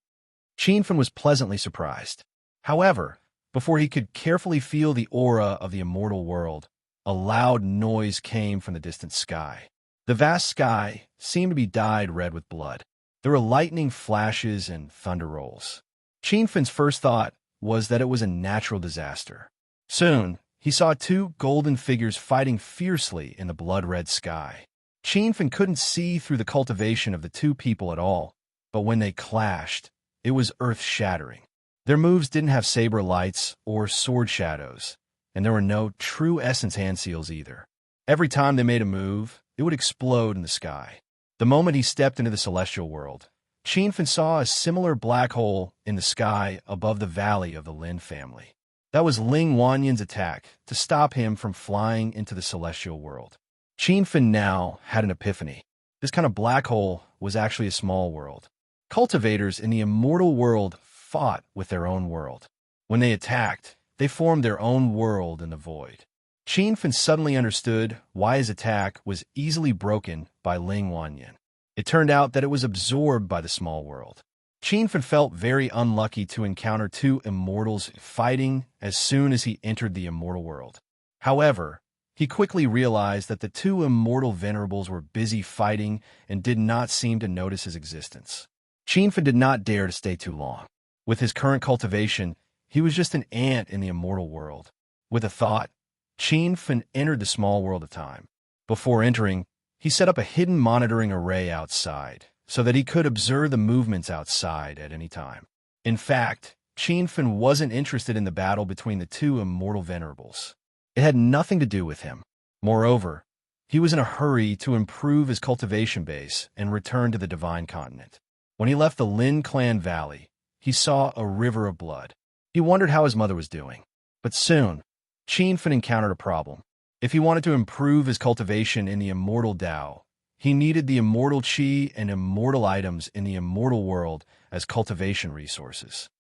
Qianfen was pleasantly surprised. However, before he could carefully feel the aura of the immortal world, a loud noise came from the distant sky. The vast sky seemed to be dyed red with blood. There were lightning flashes and thunder rolls. Qianfen's first thought was that it was a natural disaster. Soon, he saw two golden figures fighting fiercely in the blood-red sky. Qianfen couldn't see through the cultivation of the two people at all, but when they clashed, it was earth-shattering. Their moves didn't have saber lights or sword shadows, and there were no true essence hand seals either. Every time they made a move, it would explode in the sky. The moment he stepped into the celestial world, Qianfen saw a similar black hole in the sky above the valley of the Lin family. That was Ling Wanyin's attack to stop him from flying into the celestial world. Qianfen now had an epiphany. This kind of black hole was actually a small world. Cultivators in the immortal world fought with their own world. When they attacked, they formed their own world in the void. Qianfen suddenly understood why his attack was easily broken by Ling Wanyin. It turned out that it was absorbed by the small world. Qianfen felt very unlucky to encounter two immortals fighting as soon as he entered the immortal world. However, he quickly realized that the two immortal venerables were busy fighting and did not seem to notice his existence. Qinfen did not dare to stay too long. With his current cultivation, he was just an ant in the immortal world. With a thought, Qinfen entered the small world of time. Before entering, he set up a hidden monitoring array outside, so that he could observe the movements outside at any time. In fact, Qinfen wasn't interested in the battle between the two immortal venerables. It had nothing to do with him. Moreover, he was in a hurry to improve his cultivation base and return to the Divine Continent. When he left the Lin Clan Valley, he saw a river of blood. He wondered how his mother was doing. But soon, Qinfen encountered a problem. If he wanted to improve his cultivation in the immortal Tao, he needed the immortal Qi and immortal items in the immortal world as cultivation resources.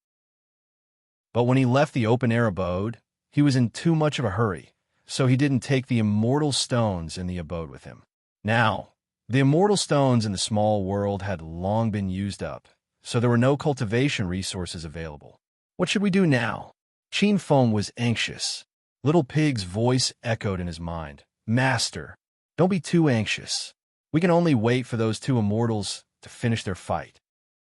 But when he left the open-air abode, he was in too much of a hurry, so he didn't take the immortal stones in the abode with him. Now, the immortal stones in the small world had long been used up, so there were no cultivation resources available. What should we do now? Qinfen was anxious. Little Pig's voice echoed in his mind. Master, don't be too anxious. We can only wait for those two immortals to finish their fight.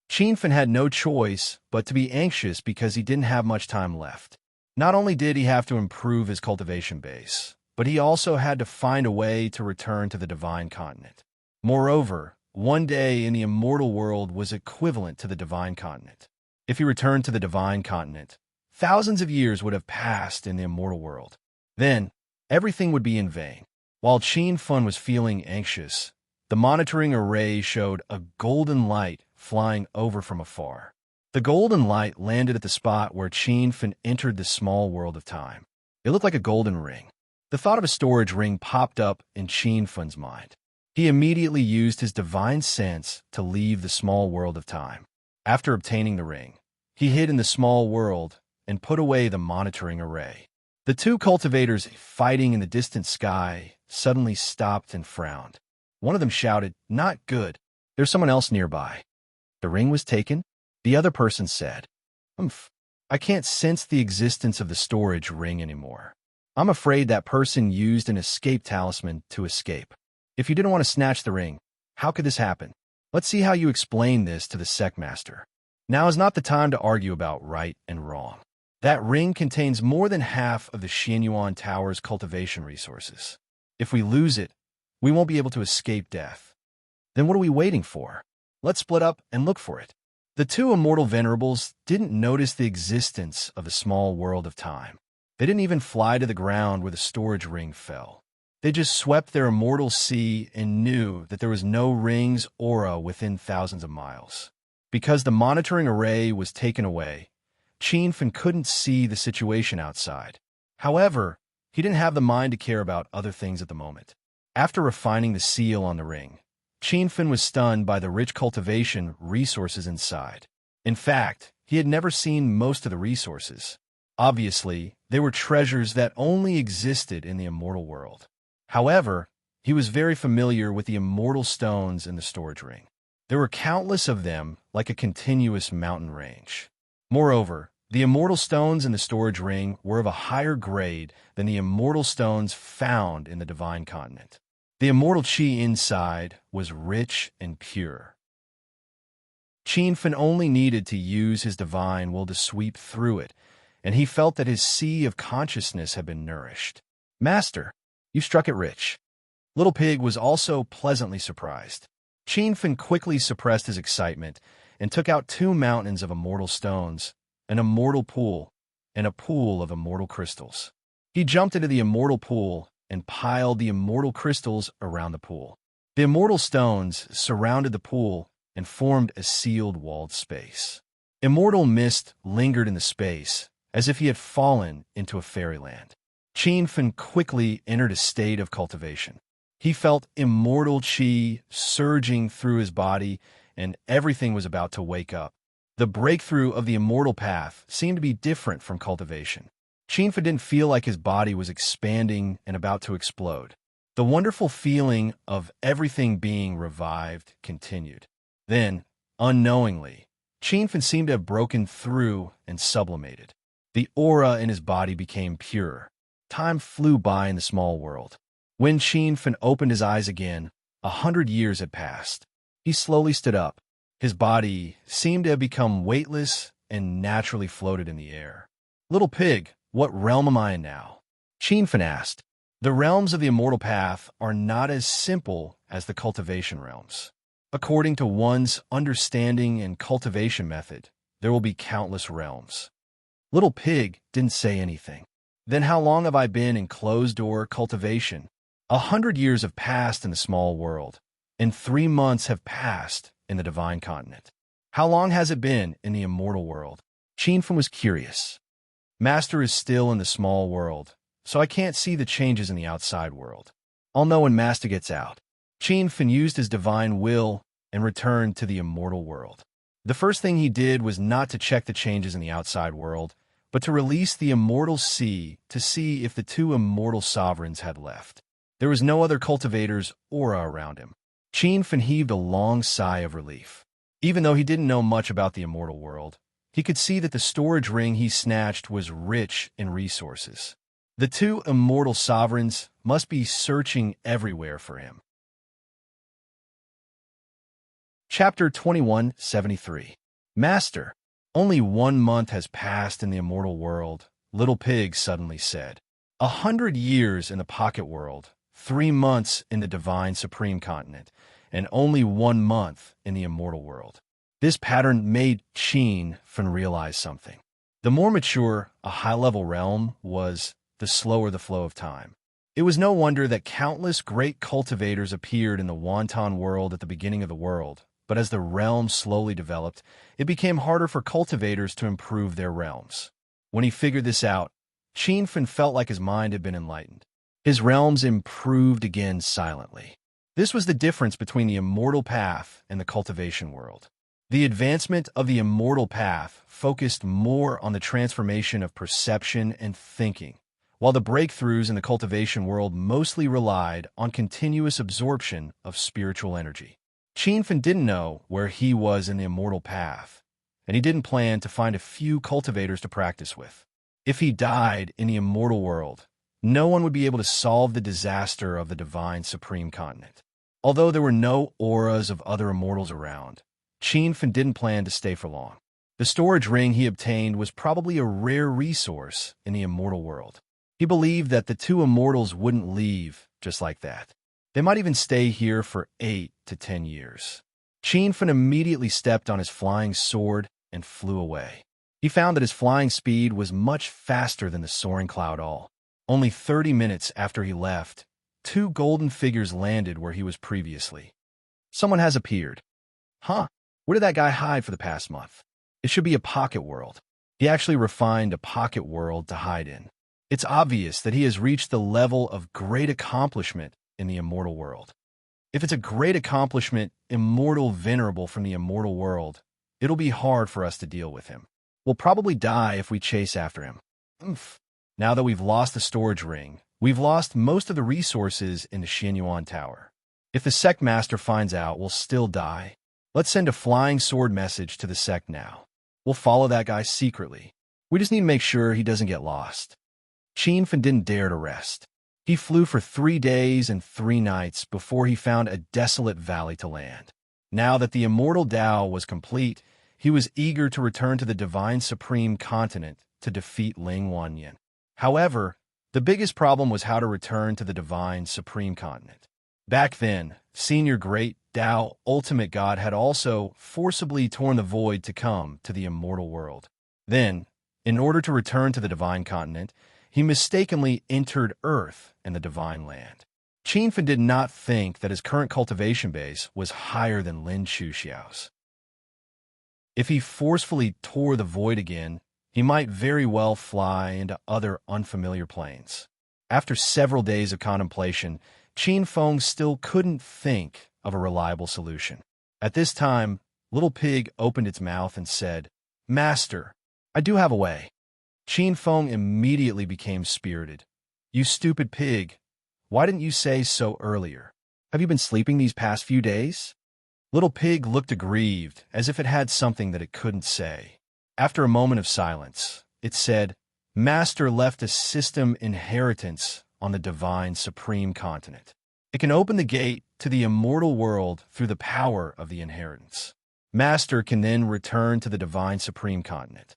Qinfen had no choice but to be anxious because he didn't have much time left. Not only did he have to improve his cultivation base, but he also had to find a way to return to the Divine Continent. Moreover, one day in the immortal world was equivalent to the Divine Continent. If he returned to the Divine Continent, thousands of years would have passed in the immortal world. Then, everything would be in vain. While Qinfen was feeling anxious, the monitoring array showed a golden light flying over from afar. The golden light landed at the spot where Qinfen entered the small world of time. It looked like a golden ring. The thought of a storage ring popped up in Qinfen's mind. He immediately used his divine sense to leave the small world of time. After obtaining the ring, he hid in the small world and put away the monitoring array. The two cultivators fighting in the distant sky suddenly stopped and frowned. One of them shouted, "Not good. There's someone else nearby." The ring was taken? The other person said, I can't sense the existence of the storage ring anymore. I'm afraid that person used an escape talisman to escape. If you didn't want to snatch the ring, how could this happen? Let's see how you explain this to the sect master. Now is not the time to argue about right and wrong. That ring contains more than half of the Xianyuan Tower's cultivation resources. If we lose it, we won't be able to escape death. Then what are we waiting for? Let's split up and look for it. The two immortal venerables didn't notice the existence of the small world of time. They didn't even fly to the ground where the storage ring fell. They just swept their immortal sea and knew that there was no ring's aura within thousands of miles. Because the monitoring array was taken away, Qinfen couldn't see the situation outside. However, he didn't have the mind to care about other things at the moment. After refining the seal on the ring, Qinfen was stunned by the rich cultivation resources inside. In fact, he had never seen most of the resources. Obviously, they were treasures that only existed in the immortal world. However, he was very familiar with the immortal stones in the storage ring. There were countless of them, like a continuous mountain range. Moreover, the immortal stones in the storage ring were of a higher grade than the immortal stones found in the Divine Continent. The immortal Qi inside was rich and pure. Qinfen only needed to use his divine will to sweep through it, and he felt that his sea of consciousness had been nourished. Master, you struck it rich. Little Pig was also pleasantly surprised. Qinfen quickly suppressed his excitement and took out 2 mountains of immortal stones, an immortal pool, and a pool of immortal crystals. He jumped into the immortal pool and piled the immortal crystals around the pool. The immortal stones surrounded the pool and formed a sealed walled space. Immortal mist lingered in the space, as if he had fallen into a fairyland. Qinfen quickly entered a state of cultivation. He felt immortal qi surging through his body, and everything was about to wake up. The breakthrough of the immortal path seemed to be different from cultivation. Qinfen didn't feel like his body was expanding and about to explode. The wonderful feeling of everything being revived continued. Then, unknowingly, Qinfen seemed to have broken through and sublimated. The aura in his body became pure. time flew by in the small world. When Qin opened his eyes again, 100 years had passed. He slowly stood up. His body seemed to have become weightless and naturally floated in the air. Little pig, what realm am I in now? Qin asked. The realms of the immortal path are not as simple as the cultivation realms. According to one's understanding and cultivation method, there will be countless realms. Little pig didn't say anything. Then how long have I been in closed-door cultivation? 100 years have passed in the small world, and 3 months have passed in the divine continent. How long has it been in the immortal world? Qin was curious. Master is still in the small world, so I can't see the changes in the outside world. I'll know when Master gets out. Qin used his divine will and returned to the immortal world. The first thing he did was not to check the changes in the outside world, but to release the immortal sea to see if the 2 immortal sovereigns had left. There was no other cultivator's aura around him. Qin heaved a long sigh of relief. Even though he didn't know much about the immortal world, he could see that the storage ring he snatched was rich in resources. The 2 immortal sovereigns must be searching everywhere for him. Chapter 2173. Master, only 1 month has passed in the immortal world, Little Pig suddenly said. 100 years in the pocket world, 3 months in the divine supreme continent, and only 1 month in the immortal world. This pattern made Qin realize something. The more mature a high-level realm was, the slower the flow of time. It was no wonder that countless great cultivators appeared in the Wonton world at the beginning of the world, but as the realm slowly developed, it became harder for cultivators to improve their realms. When he figured this out, Qin felt like his mind had been enlightened. His realms improved again silently. This was the difference between the immortal path and the cultivation world. The advancement of the immortal path focused more on the transformation of perception and thinking, while the breakthroughs in the cultivation world mostly relied on continuous absorption of spiritual energy. Qin didn't know where he was in the immortal path, and he didn't plan to find a few cultivators to practice with. If he died in the immortal world, no one would be able to solve the disaster of the divine supreme continent. Although there were no auras of other immortals around, Qin didn't plan to stay for long. The storage ring he obtained was probably a rare resource in the immortal world. He believed that the 2 immortals wouldn't leave just like that. They might even stay here for 8 to 10 years. Qin immediately stepped on his flying sword and flew away. He found that his flying speed was much faster than the soaring cloud all. Only 30 minutes after he left, 2 golden figures landed where he was previously. Someone has appeared. Huh? Where did that guy hide for the past month? It should be a pocket world. He actually refined a pocket world to hide in. It's obvious that he has reached the level of great accomplishment in the immortal world. If it's a great accomplishment, immortal venerable from the immortal world, it'll be hard for us to deal with him. We'll probably die if we chase after him. Now that we've lost the storage ring, we've lost most of the resources in the Xianyuan Tower. If the sect master finds out, we'll still die. Let's send a flying sword message to the sect now. We'll follow that guy secretly. We just need to make sure he doesn't get lost. Qin didn't dare to rest. He flew for 3 days and 3 nights before he found a desolate valley to land. Now that the immortal Tao was complete, he was eager to return to the divine supreme continent to defeat Ling Wanyin. However, the biggest problem was how to return to the divine supreme continent. Back then, Senior Great Tao Ultimate God had also forcibly torn the void to come to the immortal world. Then, in order to return to the divine continent, he mistakenly entered Earth and the divine land. Qin did not think that his current cultivation base was higher than Lin Chuxiao's. If he forcefully tore the void again, he might very well fly into other unfamiliar planes. After several days of contemplation, Qin still couldn't think of a reliable solution. At this time, Little Pig opened its mouth and said, "Master, I do have a way." Qin immediately became spirited. "You stupid pig, why didn't you say so earlier? Have you been sleeping these past few days?" Little Pig looked aggrieved, as if it had something that it couldn't say. After a moment of silence, it said, Master left a system inheritance on the divine supreme continent. It can open the gate to the immortal world through the power of the inheritance. Master can then return to the divine supreme continent.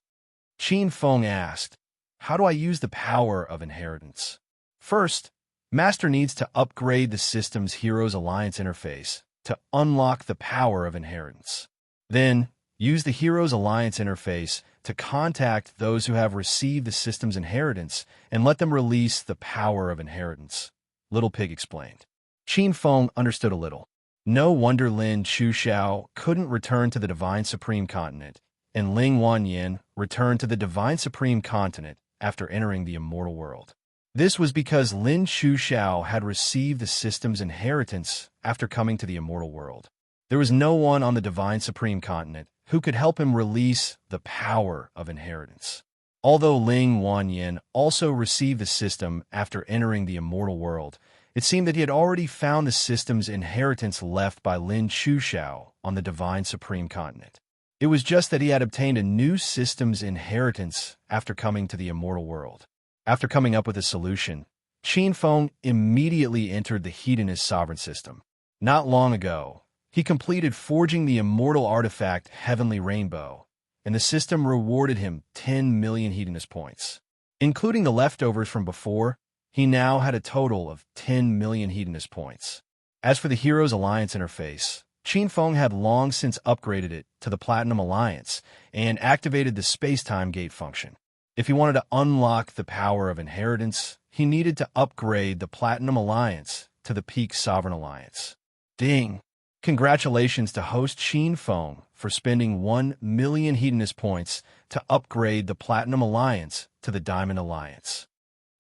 Qin Feng asked, "How do I use the power of inheritance?" First, Master needs to upgrade the system's Heroes Alliance interface to unlock the power of inheritance. Then, use the Heroes Alliance interface to contact those who have received the system's inheritance and let them release the power of inheritance, Little Pig explained. Qin Feng understood a little. No wonder Lin Chuxiao couldn't return to the Divine Supreme Continent, and Ling Wanyin returned to the Divine Supreme Continent after entering the immortal world. This was because Lin Chuxiao had received the system's inheritance after coming to the immortal world. There was no one on the Divine Supreme Continent who could help him release the power of inheritance. Although Ling Wanyin also received the system after entering the immortal world, it seemed that he had already found the system's inheritance left by Lin Chuxiao on the Divine Supreme Continent. It was just that he had obtained a new system's inheritance after coming to the immortal world. After coming up with a solution, Qin Feng immediately entered the Hedonist sovereign system. Not long ago, he completed forging the immortal artifact Heavenly Rainbow, and the system rewarded him 10 million Hedonist points. Including the leftovers from before, he now had a total of 10 million Hedonist points. As for the Heroes Alliance interface, Qin Feng had long since upgraded it to the Platinum Alliance and activated the space-time gate function. If he wanted to unlock the power of inheritance, he needed to upgrade the Platinum Alliance to the Peak Sovereign Alliance. Ding! Congratulations to host Qin Feng for spending 1 million Hedonist points to upgrade the Platinum Alliance to the Diamond Alliance.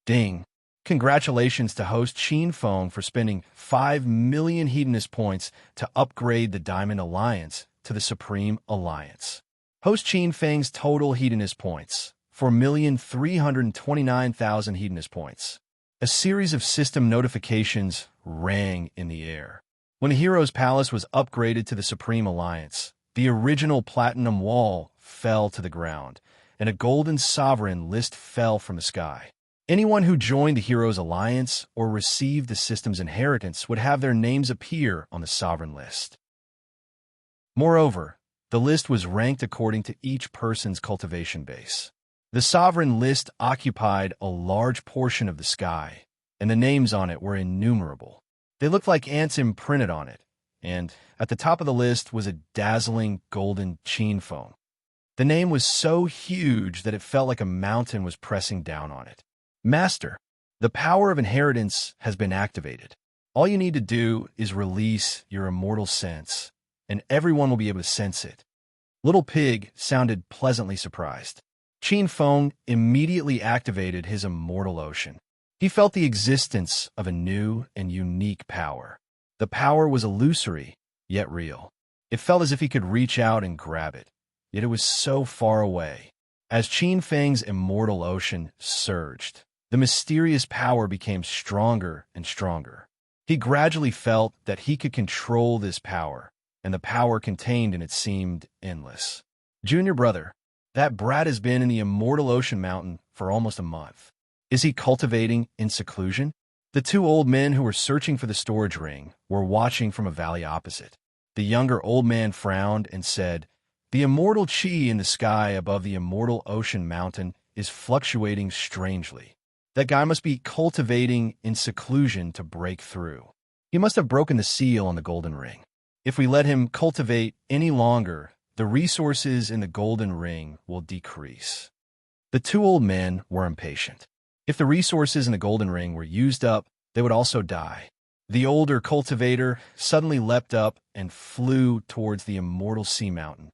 Ding! Congratulations to host Qin Feng for spending 5 million Hedonist points to upgrade the Diamond Alliance to the Supreme Alliance. Host Qin Feng's total Hedonist points: 4,329,000 Hedonist points. A series of system notifications rang in the air. When the Hero's Palace was upgraded to the Supreme Alliance, the original Platinum Wall fell to the ground, and a Golden Sovereign list fell from the sky. Anyone who joined the Heroes Alliance or received the system's inheritance would have their names appear on the Sovereign list. Moreover, the list was ranked according to each person's cultivation base. The Sovereign list occupied a large portion of the sky, and the names on it were innumerable. They looked like ants imprinted on it, and at the top of the list was a dazzling golden Qin Feng. The name was so huge that it felt like a mountain was pressing down on it. Master, the power of inheritance has been activated. All you need to do is release your immortal sense, and everyone will be able to sense it. Little Pig sounded pleasantly surprised. Qin Feng immediately activated his immortal ocean. He felt the existence of a new and unique power. The power was illusory, yet real. It felt as if he could reach out and grab it, yet it was so far away. As Qin Feng's immortal ocean surged, the mysterious power became stronger and stronger. He gradually felt that he could control this power, and the power contained in it seemed endless. Junior brother, that brat has been in the immortal ocean mountain for almost a month. Is he cultivating in seclusion? The two old men who were searching for the storage ring were watching from a valley opposite. The younger old man frowned and said, "The immortal chi in the sky above the immortal ocean mountain is fluctuating strangely. That guy must be cultivating in seclusion to break through. He must have broken the seal on the golden ring. If we let him cultivate any longer, the resources in the golden ring will decrease." The two old men were impatient. If the resources in the golden ring were used up, they would also die. The older cultivator suddenly leapt up and flew towards the immortal sea mountain.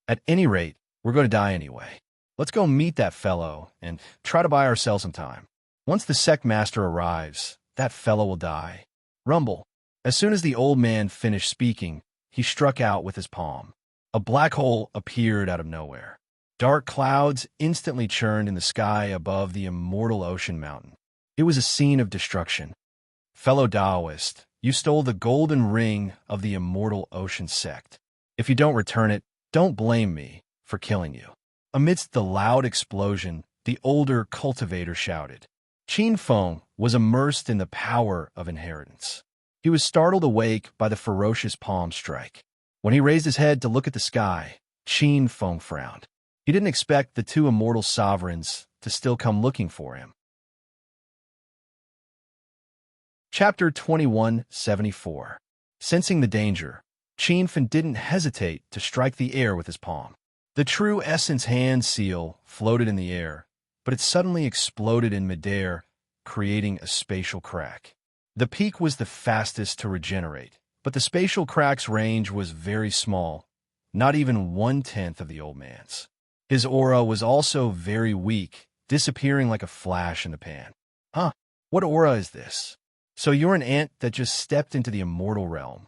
"At any rate, we're going to die anyway. Let's go meet that fellow and try to buy ourselves some time. Once the sect master arrives, that fellow will die." Rumble. As soon as the old man finished speaking, he struck out with his palm. A black hole appeared out of nowhere. Dark clouds instantly churned in the sky above the immortal ocean mountain. It was a scene of destruction. "Fellow Taoist, you stole the golden ring of the immortal ocean sect. If you don't return it, don't blame me for killing you." Amidst the loud explosion, the older cultivator shouted. Qin Feng was immersed in the power of inheritance. He was startled awake by the ferocious palm strike. When he raised his head to look at the sky, Qin Feng frowned. He didn't expect the two immortal sovereigns to still come looking for him. Chapter 2174. Sensing the danger, Qin Feng didn't hesitate to strike the air with his palm. The true essence hand seal floated in the air, but it suddenly exploded in midair, creating a spatial crack. The peak was the fastest to regenerate, but the spatial crack's range was very small, not even 1/10 of the old man's. His aura was also very weak, disappearing like a flash in the pan. Huh? What aura is this? So you're an ant that just stepped into the immortal realm.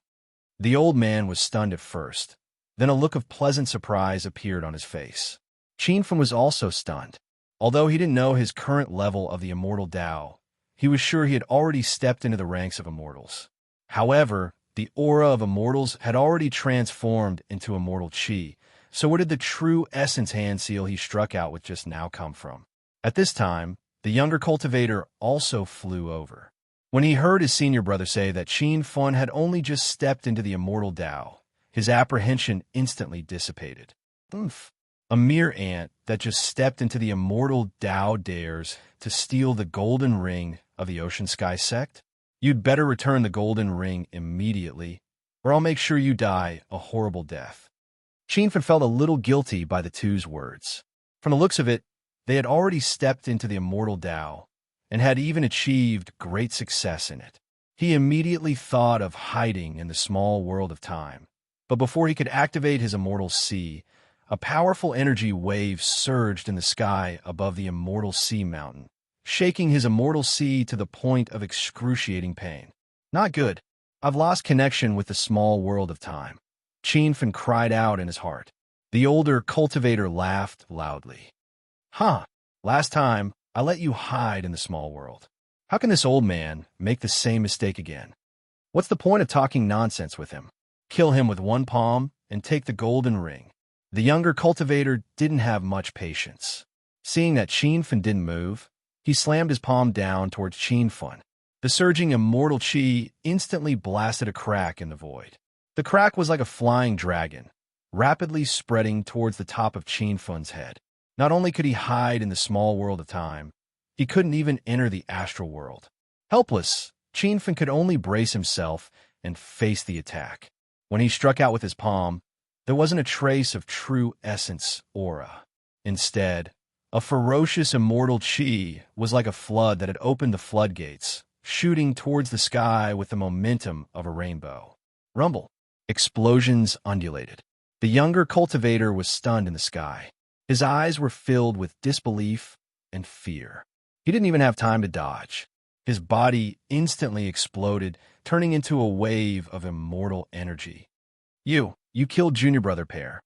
The old man was stunned at first. Then a look of pleasant surprise appeared on his face. Qin Feng was also stunned. Although he didn't know his current level of the immortal Tao, he was sure he had already stepped into the ranks of immortals. However, the aura of immortals had already transformed into immortal Qi, so where did the true essence hand seal he struck out with just now come from? At this time, the younger cultivator also flew over. When he heard his senior brother say that Qin Feng had only just stepped into the immortal Tao, his apprehension instantly dissipated. Oomph. A mere ant that just stepped into the immortal Tao dares to steal the golden ring of the Ocean Sky sect? You'd better return the golden ring immediately, or I'll make sure you die a horrible death. Qin Feng felt a little guilty by the two's words. From the looks of it, they had already stepped into the immortal Tao, and had even achieved great success in it. He immediately thought of hiding in the small world of time. But before he could activate his immortal sea, a powerful energy wave surged in the sky above the immortal sea mountain, shaking his immortal sea to the point of excruciating pain. Not good. I've lost connection with the small world of time. Qin Feng cried out in his heart. The older cultivator laughed loudly. Huh, last time, I let you hide in the small world. How can this old man make the same mistake again? What's the point of talking nonsense with him? Kill him with one palm and take the golden ring. The younger cultivator didn't have much patience. Seeing that Qin Feng didn't move, he slammed his palm down towards Qin Feng. The surging immortal Qi instantly blasted a crack in the void. The crack was like a flying dragon, rapidly spreading towards the top of Qin Feng's head. Not only could he hide in the small world of time, he couldn't even enter the astral world. Helpless, Qin Feng could only brace himself and face the attack. When he struck out with his palm, there wasn't a trace of true essence aura. Instead, a ferocious immortal Qi was like a flood that had opened the floodgates, shooting towards the sky with the momentum of a rainbow. Rumble. Explosions undulated. The younger cultivator was stunned in the sky. His eyes were filled with disbelief and fear. He didn't even have time to dodge. His body instantly exploded, turning into a wave of immortal energy. You killed Junior Brother Pair.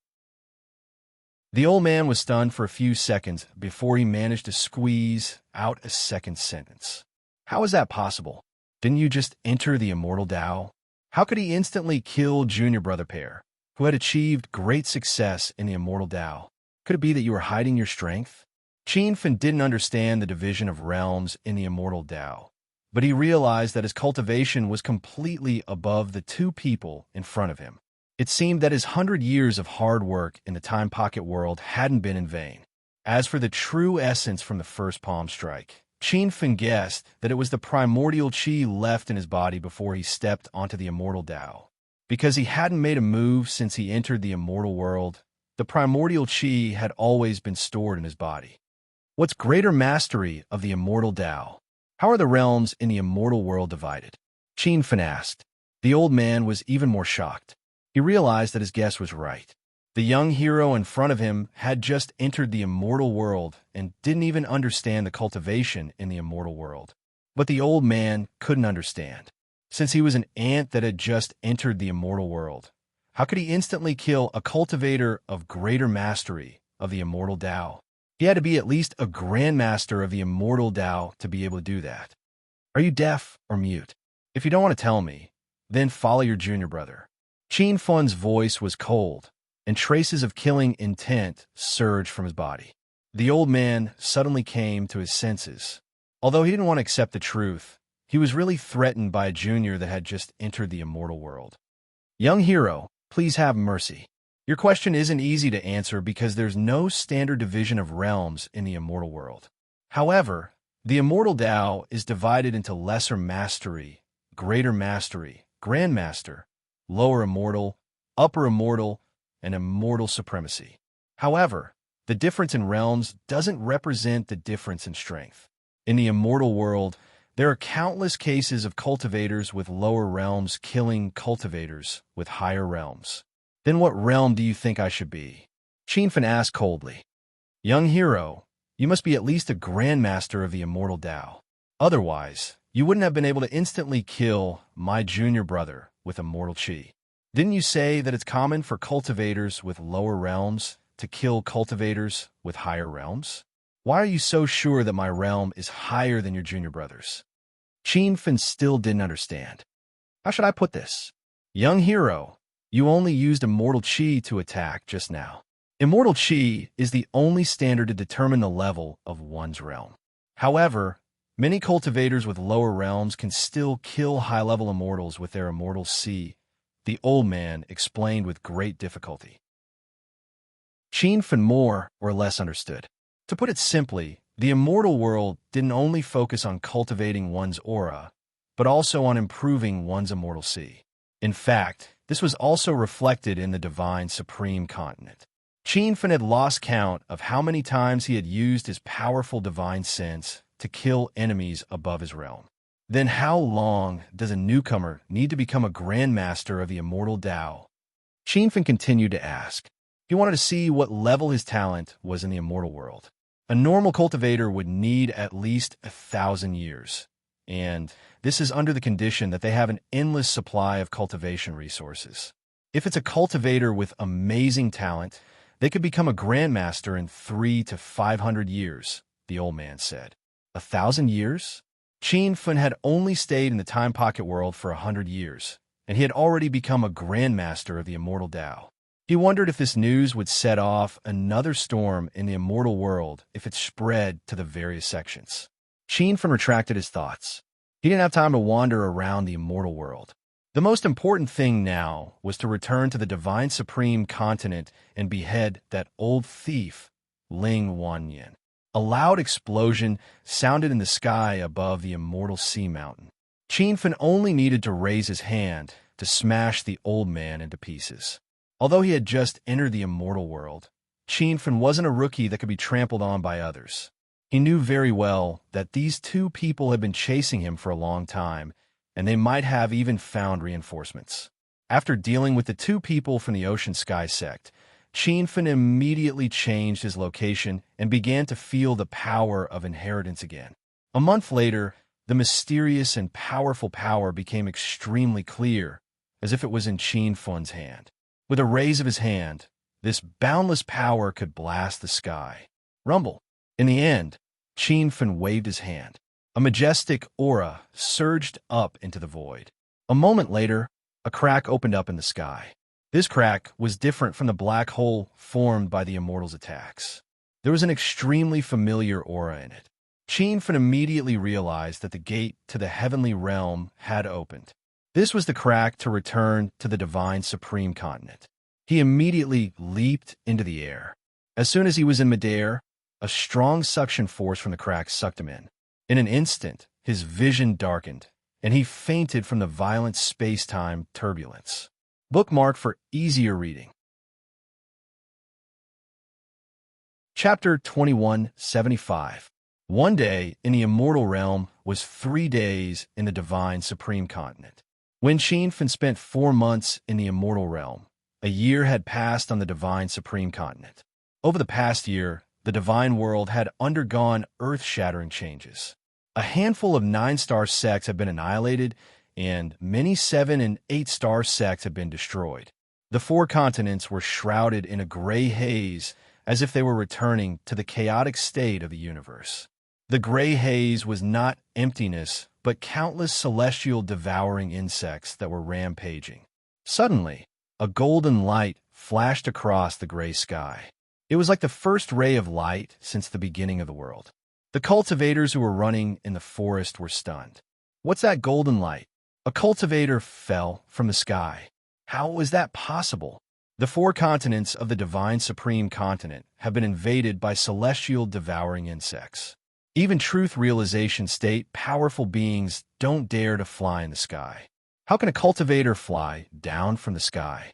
The old man was stunned for a few seconds before he managed to squeeze out a second sentence. How is that possible? Didn't you just enter the immortal Tao? How could he instantly kill Junior Brother Pair, who had achieved great success in the immortal Tao? Could it be that you were hiding your strength? Qin Feng didn't understand the division of realms in the immortal Tao, but he realized that his cultivation was completely above the two people in front of him. It seemed that his 100 years of hard work in the Time Pocket world hadn't been in vain. As for the true essence from the first palm strike, Qin Feng guessed that it was the primordial Qi left in his body before he stepped onto the immortal Tao. Because he hadn't made a move since he entered the immortal world, the primordial Qi had always been stored in his body. What's greater mastery of the immortal Tao? How are the realms in the immortal world divided? Qin Feng asked. The old man was even more shocked. He realized that his guess was right. The young hero in front of him had just entered the immortal world and didn't even understand the cultivation in the immortal world. But the old man couldn't understand. Since he was an ant that had just entered the immortal world, how could he instantly kill a cultivator of greater mastery of the immortal Tao? He had to be at least a grandmaster of the immortal Tao to be able to do that. Are you deaf or mute? If you don't want to tell me, then follow your junior brother. Qin Feng's voice was cold, and traces of killing intent surged from his body. The old man suddenly came to his senses. Although he didn't want to accept the truth, he was really threatened by a junior that had just entered the immortal world. Young hero, please have mercy. Your question isn't easy to answer because there's no standard division of realms in the immortal world. However, the immortal Tao is divided into lesser mastery, greater mastery, grand master, lower immortal, upper immortal, and immortal supremacy. However, the difference in realms doesn't represent the difference in strength. In the immortal world, there are countless cases of cultivators with lower realms killing cultivators with higher realms. Then what realm do you think I should be? Qinfen asked coldly. Young hero, you must be at least a grandmaster of the immortal Tao. Otherwise, you wouldn't have been able to instantly kill my junior brother with immortal qi. Didn't you say that it's common for cultivators with lower realms to kill cultivators with higher realms? Why are you so sure that my realm is higher than your junior brother's? Qinfen still didn't understand. How should I put this? Young hero, you only used immortal qi to attack just now. Immortal qi is the only standard to determine the level of one's realm. However, many cultivators with lower realms can still kill high-level immortals with their immortal qi, the old man explained with great difficulty. Qinfen more or less understood. To put it simply, the immortal world didn't only focus on cultivating one's aura, but also on improving one's immortal qi. In fact, this was also reflected in the divine supreme continent. Qinfen had lost count of how many times he had used his powerful divine sense to kill enemies above his realm. Then how long does a newcomer need to become a grandmaster of the immortal Tao? Qinfen continued to ask. He wanted to see what level his talent was in the immortal world. A normal cultivator would need at least 1,000 years, and this is under the condition that they have an endless supply of cultivation resources. If it's a cultivator with amazing talent, they could become a grandmaster in 300 to 500 years, the old man said. 1,000 years? Qinfen had only stayed in the time pocket world for 100 years, and he had already become a grandmaster of the immortal Tao. He wondered if this news would set off another storm in the immortal world if it spread to the various sections. Qinfen retracted his thoughts. He didn't have time to wander around the immortal world. The most important thing now was to return to the divine supreme continent and behead that old thief, Ling Wanyan. A loud explosion sounded in the sky above the immortal sea mountain. Qinfen only needed to raise his hand to smash the old man into pieces. Although he had just entered the immortal world, Qinfen wasn't a rookie that could be trampled on by others. He knew very well that these two people had been chasing him for a long time, and they might have even found reinforcements. After dealing with the two people from the Ocean Sky sect, Qinfen immediately changed his location and began to feel the power of inheritance again. A month later, the mysterious and powerful power became extremely clear, as if it was in Qinfen's hand. With a raise of his hand, this boundless power could blast the sky. Rumble. In the end, Qinfen waved his hand. A majestic aura surged up into the void. A moment later, a crack opened up in the sky. This crack was different from the black hole formed by the immortals' attacks. There was an extremely familiar aura in it. Qinfen immediately realized that the gate to the heavenly realm had opened. This was the crack to return to the divine supreme continent. He immediately leaped into the air. As soon as he was in midair, a strong suction force from the crack sucked him in. In an instant, his vision darkened, and he fainted from the violent space-time turbulence. Bookmark for easier reading. Chapter 2175. One day in the immortal realm was 3 days in the divine supreme continent. When Qinfen spent 4 months in the immortal realm, a year had passed on the divine supreme continent. Over the past year, the divine world had undergone earth-shattering changes. A handful of 9-star sects had been annihilated, and many 7- and 8-star sects had been destroyed. The 4 continents were shrouded in a gray haze, as if they were returning to the chaotic state of the universe. The gray haze was not emptiness, but countless celestial devouring insects that were rampaging. Suddenly, a golden light flashed across the gray sky. It was like the first ray of light since the beginning of the world. The cultivators who were running in the forest were stunned. What's that golden light? A cultivator fell from the sky. How was that possible? The four continents of the divine supreme continent have been invaded by celestial devouring insects. Even truth realization state powerful beings don't dare to fly in the sky. How can a cultivator fly down from the sky?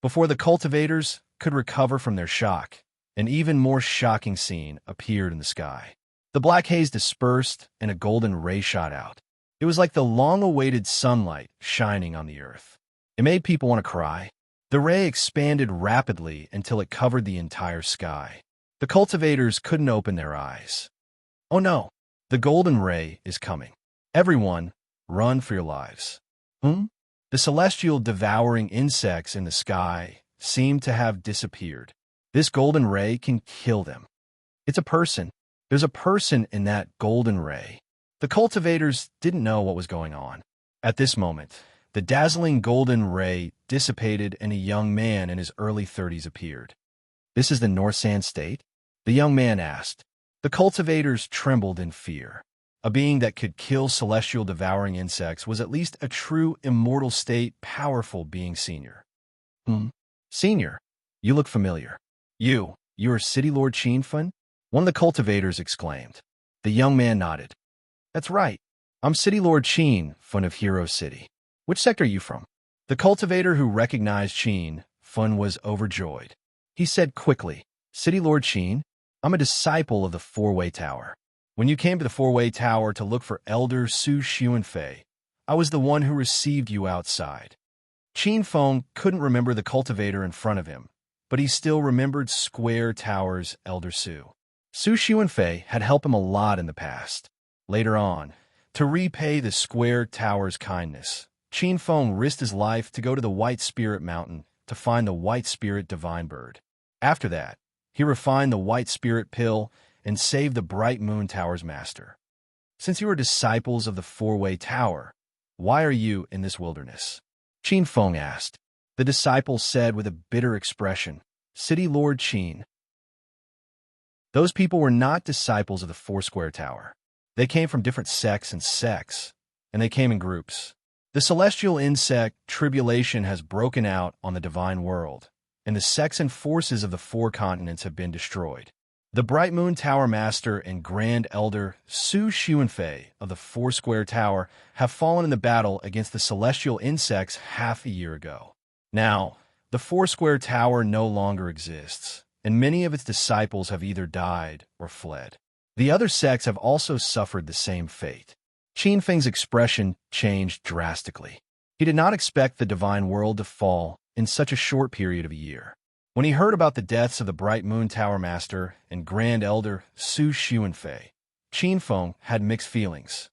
Before the cultivators could recover from their shock, an even more shocking scene appeared in the sky. The black haze dispersed and a golden ray shot out. It was like the long-awaited sunlight shining on the earth. It made people want to cry. The ray expanded rapidly until it covered the entire sky. The cultivators couldn't open their eyes. Oh no, the golden ray is coming. Everyone, run for your lives. The celestial devouring insects in the sky seemed to have disappeared. This golden ray can kill them. It's a person. There's a person in that golden ray. The cultivators didn't know what was going on. At this moment, the dazzling golden ray dissipated and a young man in his early 30s appeared. "This is the North Sand State?" the young man asked. The cultivators trembled in fear. A being that could kill celestial devouring insects was at least a true immortal state powerful being senior. Senior, you look familiar. You're City Lord Fun? One of the cultivators exclaimed. The young man nodded. That's right. I'm City Lord Fun of Hero City. Which sector are you from? The cultivator who recognized Fun was overjoyed. He said quickly, City Lord I'm a disciple of the Four-Way Tower. When you came to the Four-Way Tower to look for Elder Su Xuanfei, I was the one who received you outside. Feng couldn't remember the cultivator in front of him, but he still remembered Square Tower's Elder Su. Su Xuanfei had helped him a lot in the past. Later on, to repay the Square Tower's kindness, Feng risked his life to go to the White Spirit Mountain to find the White Spirit Divine Bird. After that, he refined the White Spirit Pill and saved the Bright Moon Tower's master. Since you are disciples of the Four-Way Tower, why are you in this wilderness? Feng asked. The disciples said with a bitter expression, City Lord Those people were not disciples of the Four-Square Tower. They came from different sects, and they came in groups. The celestial insect tribulation has broken out on the divine world, and the sects and forces of the four continents have been destroyed. The Bright Moon Tower Master and Grand Elder Su Xuanfei of the Four-Square Tower have fallen in the battle against the celestial insects half a year ago. Now, the Four-Square Tower no longer exists, and many of its disciples have either died or fled. The other sects have also suffered the same fate. Feng's expression changed drastically. He did not expect the divine world to fall in such a short period of a year. When he heard about the deaths of the Bright Moon Tower Master and Grand Elder Su Xuanfei, Feng had mixed feelings.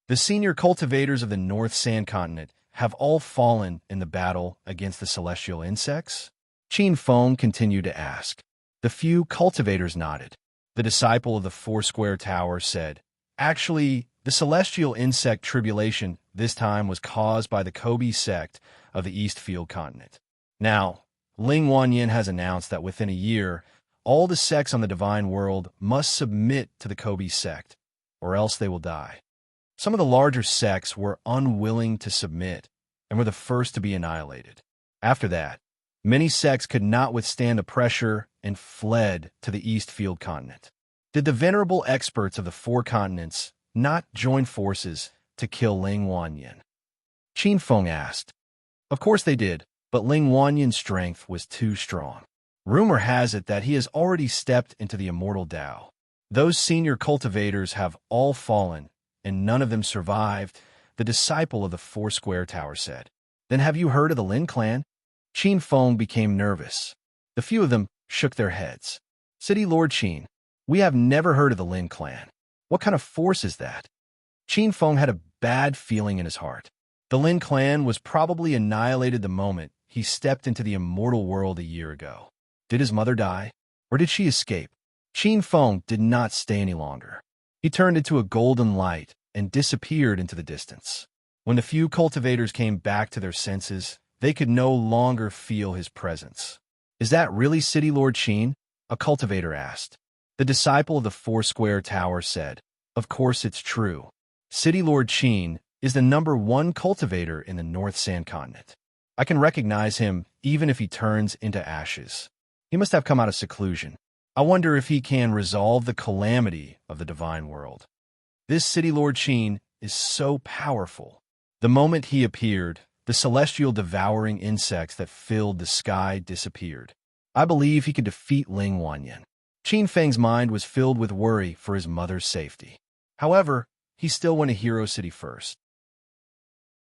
The senior cultivators of the North Sand Continent have all fallen in the battle against the celestial insects? Feng continued to ask. The few cultivators nodded. The disciple of the Four-Square Tower said, Actually, the celestial insect tribulation this time was caused by the Kobe sect of the East Field Continent. Now, Ling Wanyin has announced that within a year, all the sects on the divine world must submit to the Kobe sect, or else they will die. Some of the larger sects were unwilling to submit and were the first to be annihilated. After that, many sects could not withstand the pressure and fled to the East Field Continent. Did the venerable experts of the four continents not join forces to kill Ling Wanyin? Feng asked. Of course they did, but Ling Wanyin's strength was too strong. Rumor has it that he has already stepped into the immortal Tao. Those senior cultivators have all fallen, and none of them survived, the disciple of the Four-Square Tower said. Then have you heard of the Lin clan? Feng became nervous. The few of them shook their heads. City Lord we have never heard of the Lin clan. What kind of force is that? Feng had a bad feeling in his heart. The Lin clan was probably annihilated the moment he stepped into the immortal world a year ago. Did his mother die? Or did she escape? Feng did not stay any longer. He turned into a golden light and disappeared into the distance. When the few cultivators came back to their senses, they could no longer feel his presence. Is that really City Lord A cultivator asked. The disciple of the four-square tower said, "Of course it's true. City Lord Qin is the #1 cultivator in the North Sand Continent. I can recognize him even if he turns into ashes. He must have come out of seclusion. I wonder if he can resolve the calamity of the divine world. This City Lord Qin is so powerful. The moment he appeared, the celestial devouring insects that filled the sky disappeared. I believe he could defeat Ling Wanyan." Qin Feng's mind was filled with worry for his mother's safety. However, he still went to Hero City first.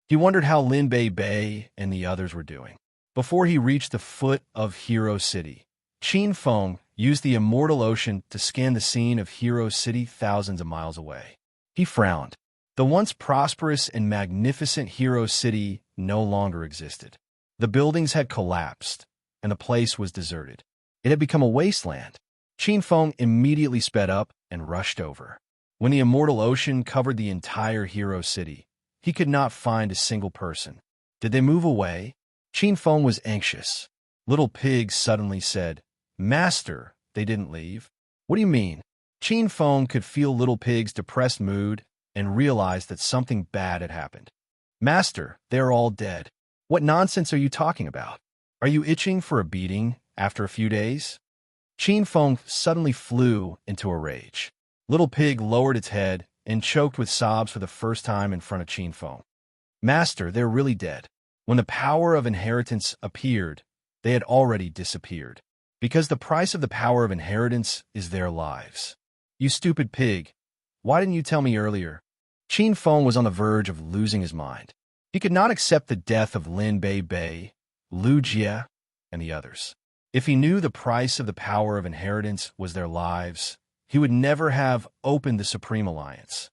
He wondered how Lin Bei and the others were doing. Before he reached the foot of Hero City, Qin Feng used the immortal ocean to scan the scene of Hero City thousands of miles away. He frowned. The once prosperous and magnificent Hero City no longer existed. The buildings had collapsed, and the place was deserted. It had become a wasteland. Qin Feng immediately sped up and rushed over. When the immortal ocean covered the entire Hero City, he could not find a single person. Did they move away? Qin Feng was anxious. Little Pig suddenly said, "Master, they didn't leave." "What do you mean?" Qin Feng could feel Little Pig's depressed mood and realized that something bad had happened. "Master, they are all dead." "What nonsense are you talking about? Are you itching for a beating after a few days?" Qin Feng suddenly flew into a rage. Little Pig lowered its head and choked with sobs for the first time in front of Qin Feng. "Master, they're really dead. When the power of inheritance appeared, they had already disappeared. Because the price of the power of inheritance is their lives." "You stupid pig. Why didn't you tell me earlier?" Qin Feng was on the verge of losing his mind. He could not accept the death of Lin Bei, Lu Jie, and the others. If he knew the price of the power of inheritance was their lives, he would never have opened the Supreme Alliance.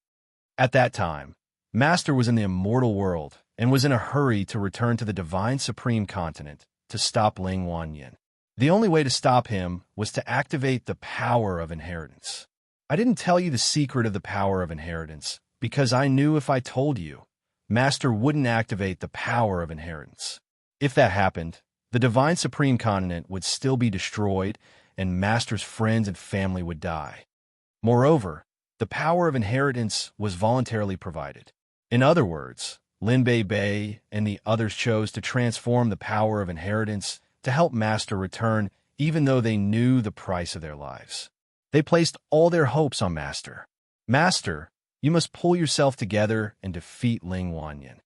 At that time, Master was in the immortal world and was in a hurry to return to the divine Supreme Continent to stop Ling Wanyan. The only way to stop him was to activate the power of inheritance. "I didn't tell you the secret of the power of inheritance because I knew if I told you, Master wouldn't activate the power of inheritance. If that happened, the divine Supreme Continent would still be destroyed and Master's friends and family would die. Moreover, the power of inheritance was voluntarily provided. In other words, Lin Bei and the others chose to transform the power of inheritance to help Master return even though they knew the price of their lives. They placed all their hopes on Master. Master, you must pull yourself together and defeat Ling Wanyan."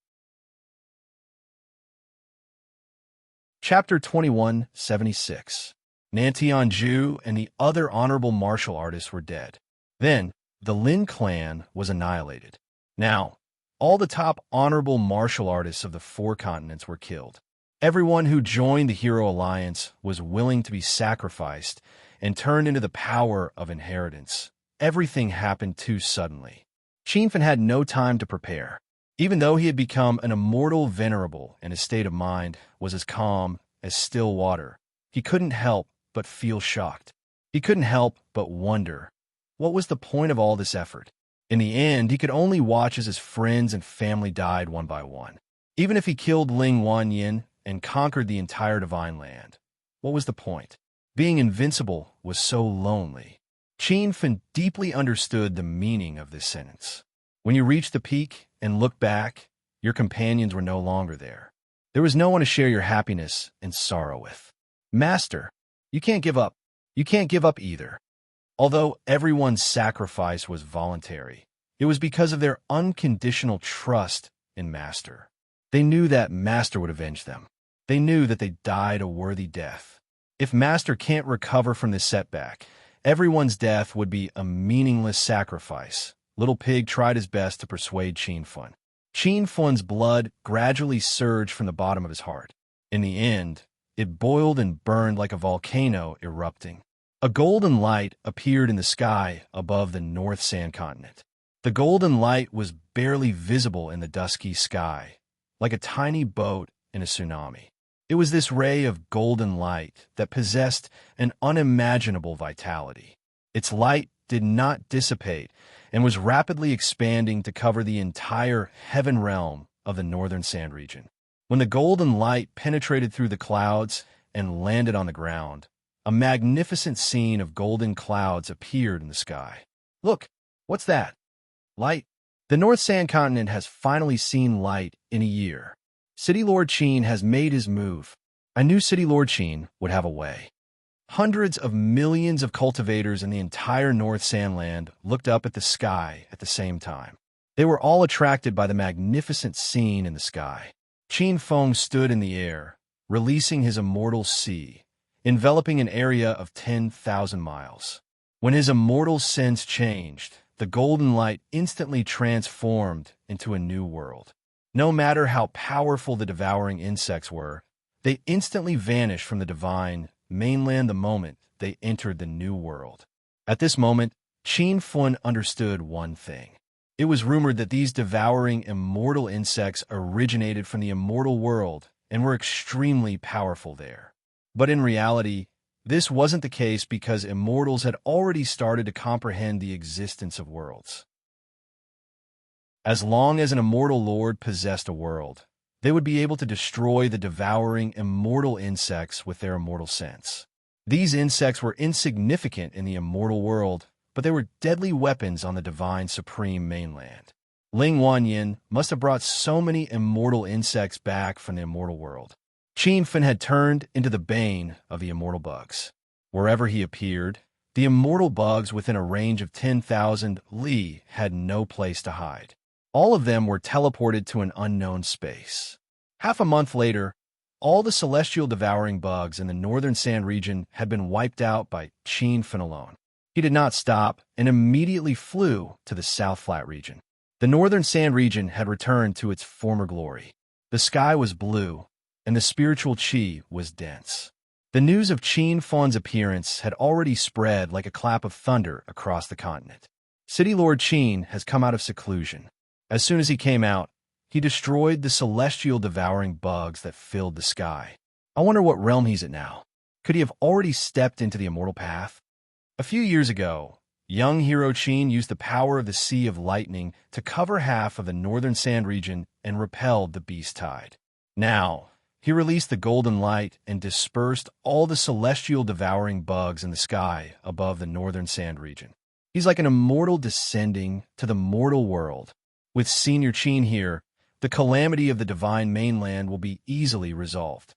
Chapter 2176. Nantianju and the other honorable martial artists were dead. Then, the Lin clan was annihilated. Now, all the top honorable martial artists of the 4 continents were killed. Everyone who joined the Hero Alliance was willing to be sacrificed and turned into the power of inheritance. Everything happened too suddenly. Qin Feng had no time to prepare. Even though he had become an immortal venerable and his state of mind was as calm as still water, he couldn't help but feel shocked. He couldn't help but wonder, what was the point of all this effort? In the end, he could only watch as his friends and family died one by one. Even if he killed Ling Wanyan and conquered the entire divine land, what was the point? Being invincible was so lonely. Qin Feng deeply understood the meaning of this sentence. When you reach the peak and look back, your companions were no longer there. There was no one to share your happiness and sorrow with. Master, you can't give up. You can't give up either. Although everyone's sacrifice was voluntary, it was because of their unconditional trust in Master. They knew that Master would avenge them. They knew that they died a worthy death. If Master can't recover from this setback, everyone's death would be a meaningless sacrifice. Little Pig tried his best to persuade Qin Feng. Qin Feng's blood gradually surged from the bottom of his heart. In the end, it boiled and burned like a volcano erupting. A golden light appeared in the sky above the North Sand Continent. The golden light was barely visible in the dusky sky, like a tiny boat in a tsunami. It was this ray of golden light that possessed an unimaginable vitality. Its light did not dissipate and was rapidly expanding to cover the entire heaven realm of the northern sand region. When the golden light penetrated through the clouds and landed on the ground, a magnificent scene of golden clouds appeared in the sky. Look, what's that? Light. The North Sand continent has finally seen light in a year. City Lord Qin has made his move. I knew City Lord Qin would have a way. Hundreds of millions of cultivators in the entire North Sandland looked up at the sky at the same time. They were all attracted by the magnificent scene in the sky. Qin Feng stood in the air, releasing his immortal sea, enveloping an area of 10,000 miles. When his immortal sense changed, the golden light instantly transformed into a new world. No matter how powerful the devouring insects were, they instantly vanished from the divine mainland the moment they entered the new world. At this moment, Qin Feng understood one thing. It was rumored that these devouring immortal insects originated from the immortal world and were extremely powerful there. But in reality, this wasn't the case because immortals had already started to comprehend the existence of worlds. As long as an immortal lord possessed a world, they would be able to destroy the devouring immortal insects with their immortal sense. These insects were insignificant in the immortal world, but they were deadly weapons on the divine supreme mainland. Ling Wanyin must have brought so many immortal insects back from the immortal world. Qin Feng had turned into the bane of the immortal bugs. Wherever he appeared, the immortal bugs within a range of 10,000 li had no place to hide. All of them were teleported to an unknown space. Half a month later, all the celestial devouring bugs in the northern sand region had been wiped out by Qin Feng alone. He did not stop and immediately flew to the South Flat region. The northern sand region had returned to its former glory. The sky was blue, and the spiritual qi was dense. The news of Qin Feng's appearance had already spread like a clap of thunder across the continent. City Lord Qin has come out of seclusion. As soon as he came out, he destroyed the celestial devouring bugs that filled the sky. I wonder what realm he's at now. Could he have already stepped into the immortal path? A few years ago, young hero Qin used the power of the Sea of Lightning to cover half of the northern sand region and repelled the beast tide. Now, he released the golden light and dispersed all the celestial devouring bugs in the sky above the northern sand region. He's like an immortal descending to the mortal world. With Senior Qin here, the calamity of the divine mainland will be easily resolved.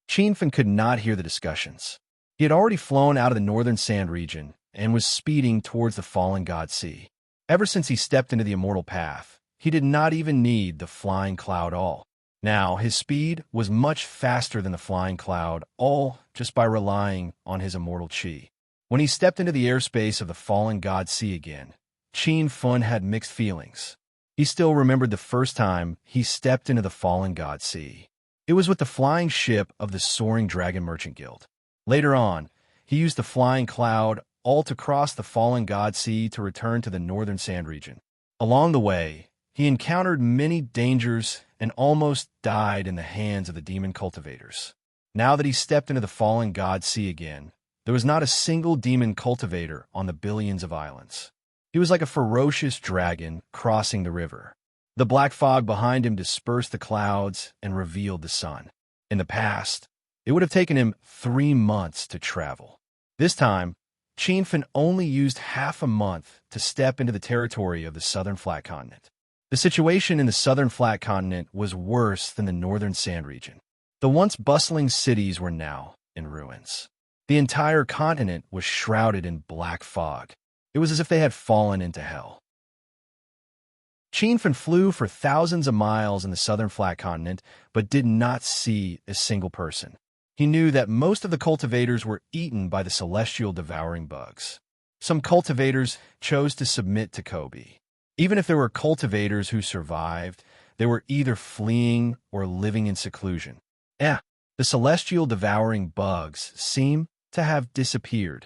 Qin Feng could not hear the discussions. He had already flown out of the northern sand region and was speeding towards the fallen god sea. Ever since he stepped into the immortal path, he did not even need the flying cloud all. Now, his speed was much faster than the flying cloud, all just by relying on his immortal qi. When he stepped into the airspace of the fallen god sea again, Qin Feng had mixed feelings. He still remembered the first time he stepped into the fallen god sea. It was with the flying ship of the Soaring Dragon Merchant Guild. Later on, he used the flying cloud all to cross the fallen god sea to return to the northern sand region. Along the way, he encountered many dangers and almost died in the hands of the demon cultivators. Now that he stepped into the fallen god sea again, there was not a single demon cultivator on the billions of islands. He was like a ferocious dragon crossing the river. The black fog behind him dispersed the clouds and revealed the sun. In the past, it would have taken him 3 months to travel. This time, Qin Feng only used half a month to step into the territory of the southern flat continent. The situation in the southern flat continent was worse than the northern sand region. The once bustling cities were now in ruins. The entire continent was shrouded in black fog. It was as if they had fallen into hell. Qin Feng flew for thousands of miles in the southern flat continent, but did not see a single person. He knew that most of the cultivators were eaten by the celestial devouring bugs. Some cultivators chose to submit to Kobe. Even if there were cultivators who survived, they were either fleeing or living in seclusion. The celestial devouring bugs seem to have disappeared.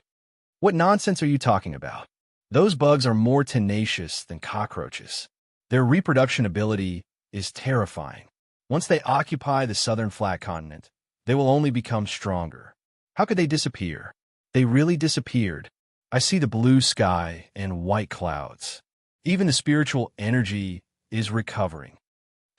What nonsense are you talking about? Those bugs are more tenacious than cockroaches. Their reproduction ability is terrifying. Once they occupy the southern flat continent, they will only become stronger. How could they disappear? They really disappeared. I see the blue sky and white clouds. Even the spiritual energy is recovering.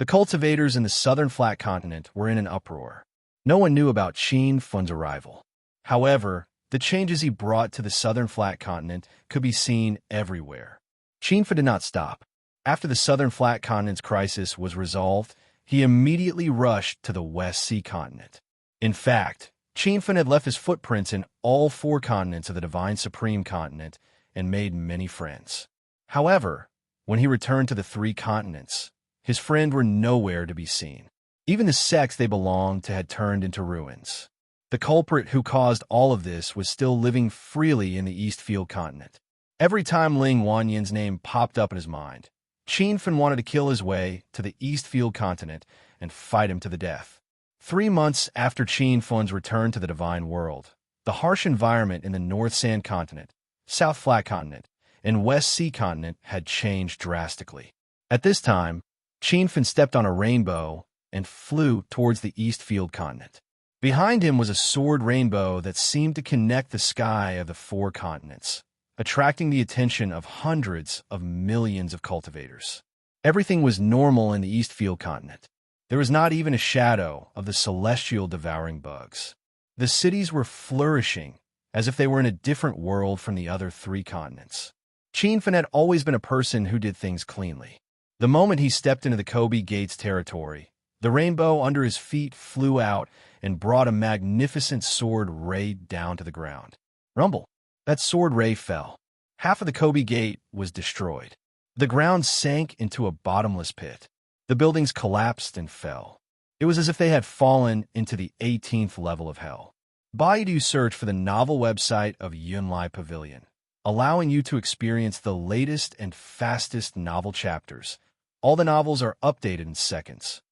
The cultivators in the southern flat continent were in an uproar. No one knew about Qin Feng's arrival. However, The changes he brought to the southern flat continent could be seen everywhere. Qianfa did not stop. After the southern flat continent's crisis was resolved, he immediately rushed to the West Sea continent. In fact, Qianfa had left his footprints in all 4 continents of the Divine Supreme continent and made many friends. However, when he returned to the 3 continents, his friends were nowhere to be seen. Even the sects they belonged to had turned into ruins. The culprit who caused all of this was still living freely in the Eastfield continent. Every time Ling Wanyan's name popped up in his mind, Qianfa wanted to kill his way to the Eastfield continent and fight him to the death. 3 months after Qianfa's return to the Divine World, the harsh environment in the North Sand continent, South Flat continent, and West Sea continent had changed drastically. At this time, Qianfa stepped on a rainbow and flew towards the Eastfield continent. Behind him was a sword rainbow that seemed to connect the sky of the 4 continents, attracting the attention of hundreds of millions of cultivators. Everything was normal in the Eastfield continent. There was not even a shadow of the celestial devouring bugs. The cities were flourishing as if they were in a different world from the other 3 continents. Qianfa had always been a person who did things cleanly. The moment he stepped into the Kobe Gates territory, the rainbow under his feet flew out and brought a magnificent sword ray down to the ground. Rumble! That sword ray fell. Half of the Kobe Gate was destroyed. The ground sank into a bottomless pit. The buildings collapsed and fell. It was as if they had fallen into the 18th level of hell. Baidu search for the novel website of Yunlai Pavilion, allowing you to experience the latest and fastest novel chapters. All the novels are updated in seconds.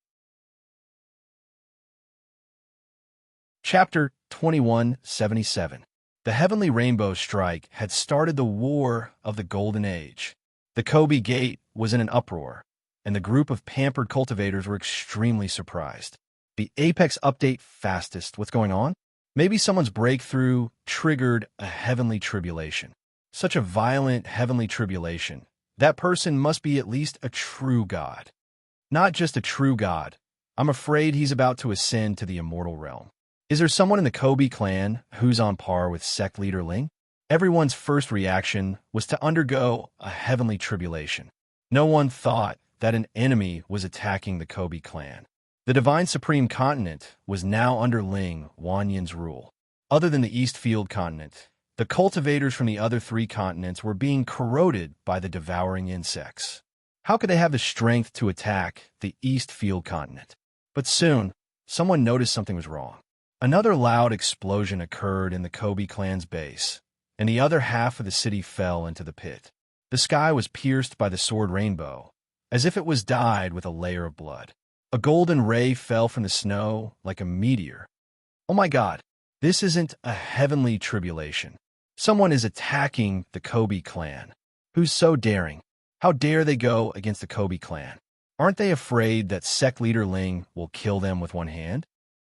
Chapter 2177. The Heavenly Rainbow Strike had started the War of the Golden Age. The Kobe Gate was in an uproar, and the group of pampered cultivators were extremely surprised. The Apex update fastest. What's going on? Maybe someone's breakthrough triggered a heavenly tribulation. Such a violent heavenly tribulation. That person must be at least a true god. Not just a true god. I'm afraid he's about to ascend to the immortal realm. Is there someone in the Kobe clan who's on par with sect leader Ling? Everyone's first reaction was to undergo a heavenly tribulation. No one thought that an enemy was attacking the Kobe clan. The Divine Supreme Continent was now under Ling Wanyan's rule. Other than the Eastfield Continent, the cultivators from the other 3 continents were being corroded by the devouring insects. How could they have the strength to attack the Eastfield Continent? But soon, someone noticed something was wrong. Another loud explosion occurred in the Kobe clan's base, and the other half of the city fell into the pit. The sky was pierced by the sword rainbow, as if it was dyed with a layer of blood. A golden ray fell from the snow like a meteor. Oh my God, this isn't a heavenly tribulation. Someone is attacking the Kobe clan. Who's so daring? How dare they go against the Kobe clan? Aren't they afraid that sect leader Ling will kill them with one hand?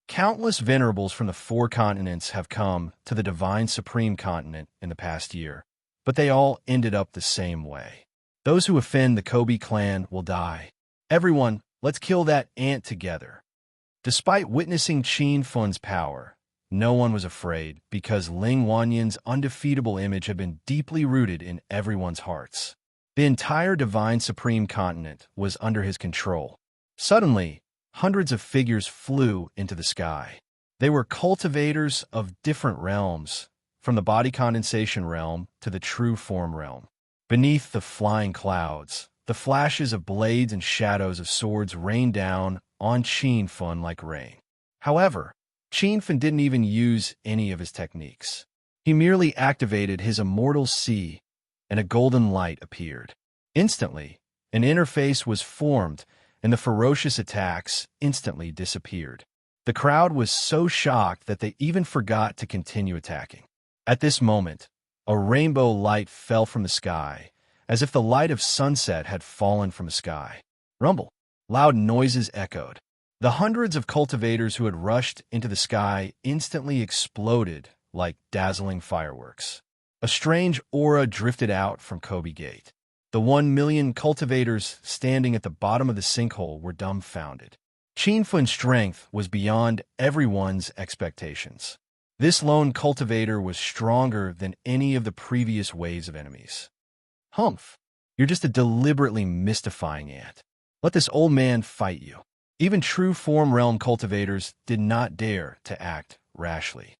Countless venerables from the 4 continents have come to the Divine Supreme Continent in the past year, but they all ended up the same way. Those who offend the Kobe clan will die. Everyone, let's kill that ant together. Despite witnessing Qianfa's power, no one was afraid because Ling Wanyan's undefeatable image had been deeply rooted in everyone's hearts. The entire Divine Supreme Continent was under his control. Suddenly, hundreds of figures flew into the sky. They were cultivators of different realms, from the body condensation realm to the true form realm. Beneath the flying clouds, the flashes of blades and shadows of swords rained down on Qianfa like rain. However, Qianfa didn't even use any of his techniques. He merely activated his immortal sea, and a golden light appeared. Instantly, an interface was formed, and the ferocious attacks instantly disappeared. The crowd was so shocked that they even forgot to continue attacking. At this moment, a rainbow light fell from the sky, as if the light of sunset had fallen from the sky. Rumble! Loud noises echoed. The hundreds of cultivators who had rushed into the sky instantly exploded like dazzling fireworks. A strange aura drifted out from Kobe Gate. The 1 million cultivators standing at the bottom of the sinkhole were dumbfounded. Qianfa's strength was beyond everyone's expectations. This lone cultivator was stronger than any of the previous waves of enemies. Humph, you're just a deliberately mystifying ant. Let this old man fight you. Even true form realm cultivators did not dare to act rashly.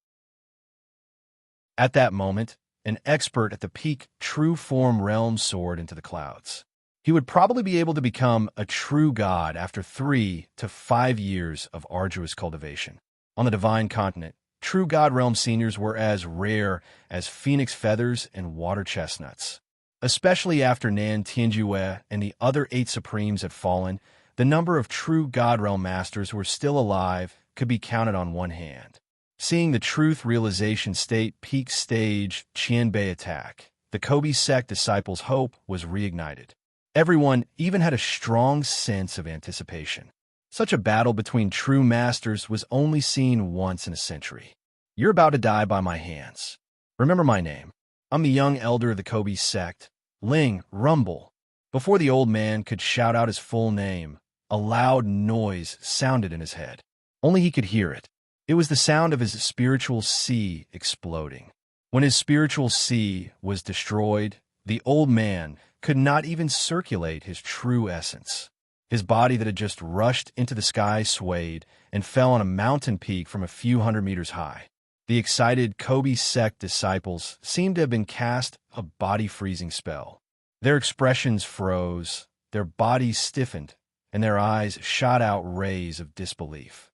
At that moment, an expert at the peak true form realm soared into the clouds. He would probably be able to become a true god after 3 to 5 years of arduous cultivation. On the divine continent, true god realm seniors were as rare as phoenix feathers and water chestnuts. Especially after Nan Tianjue and the other 8 supremes had fallen, the number of true god realm masters who were still alive could be counted on one hand. Seeing the truth realization state peak stage Qianbei attack, the Kobe sect disciples' hope was reignited. Everyone even had a strong sense of anticipation. Such a battle between true masters was only seen once in a century. You're about to die by my hands. Remember my name. I'm the young elder of the Kobe sect, Ling Rumble. Before the old man could shout out his full name, a loud noise sounded in his head. Only he could hear it. It was the sound of his spiritual sea exploding. When his spiritual sea was destroyed, the old man could not even circulate his true essence. His body that had just rushed into the sky swayed and fell on a mountain peak from a few hundred meters high. The excited Kobe sect disciples seemed to have been cast a body-freezing spell. Their expressions froze, their bodies stiffened, and their eyes shot out rays of disbelief.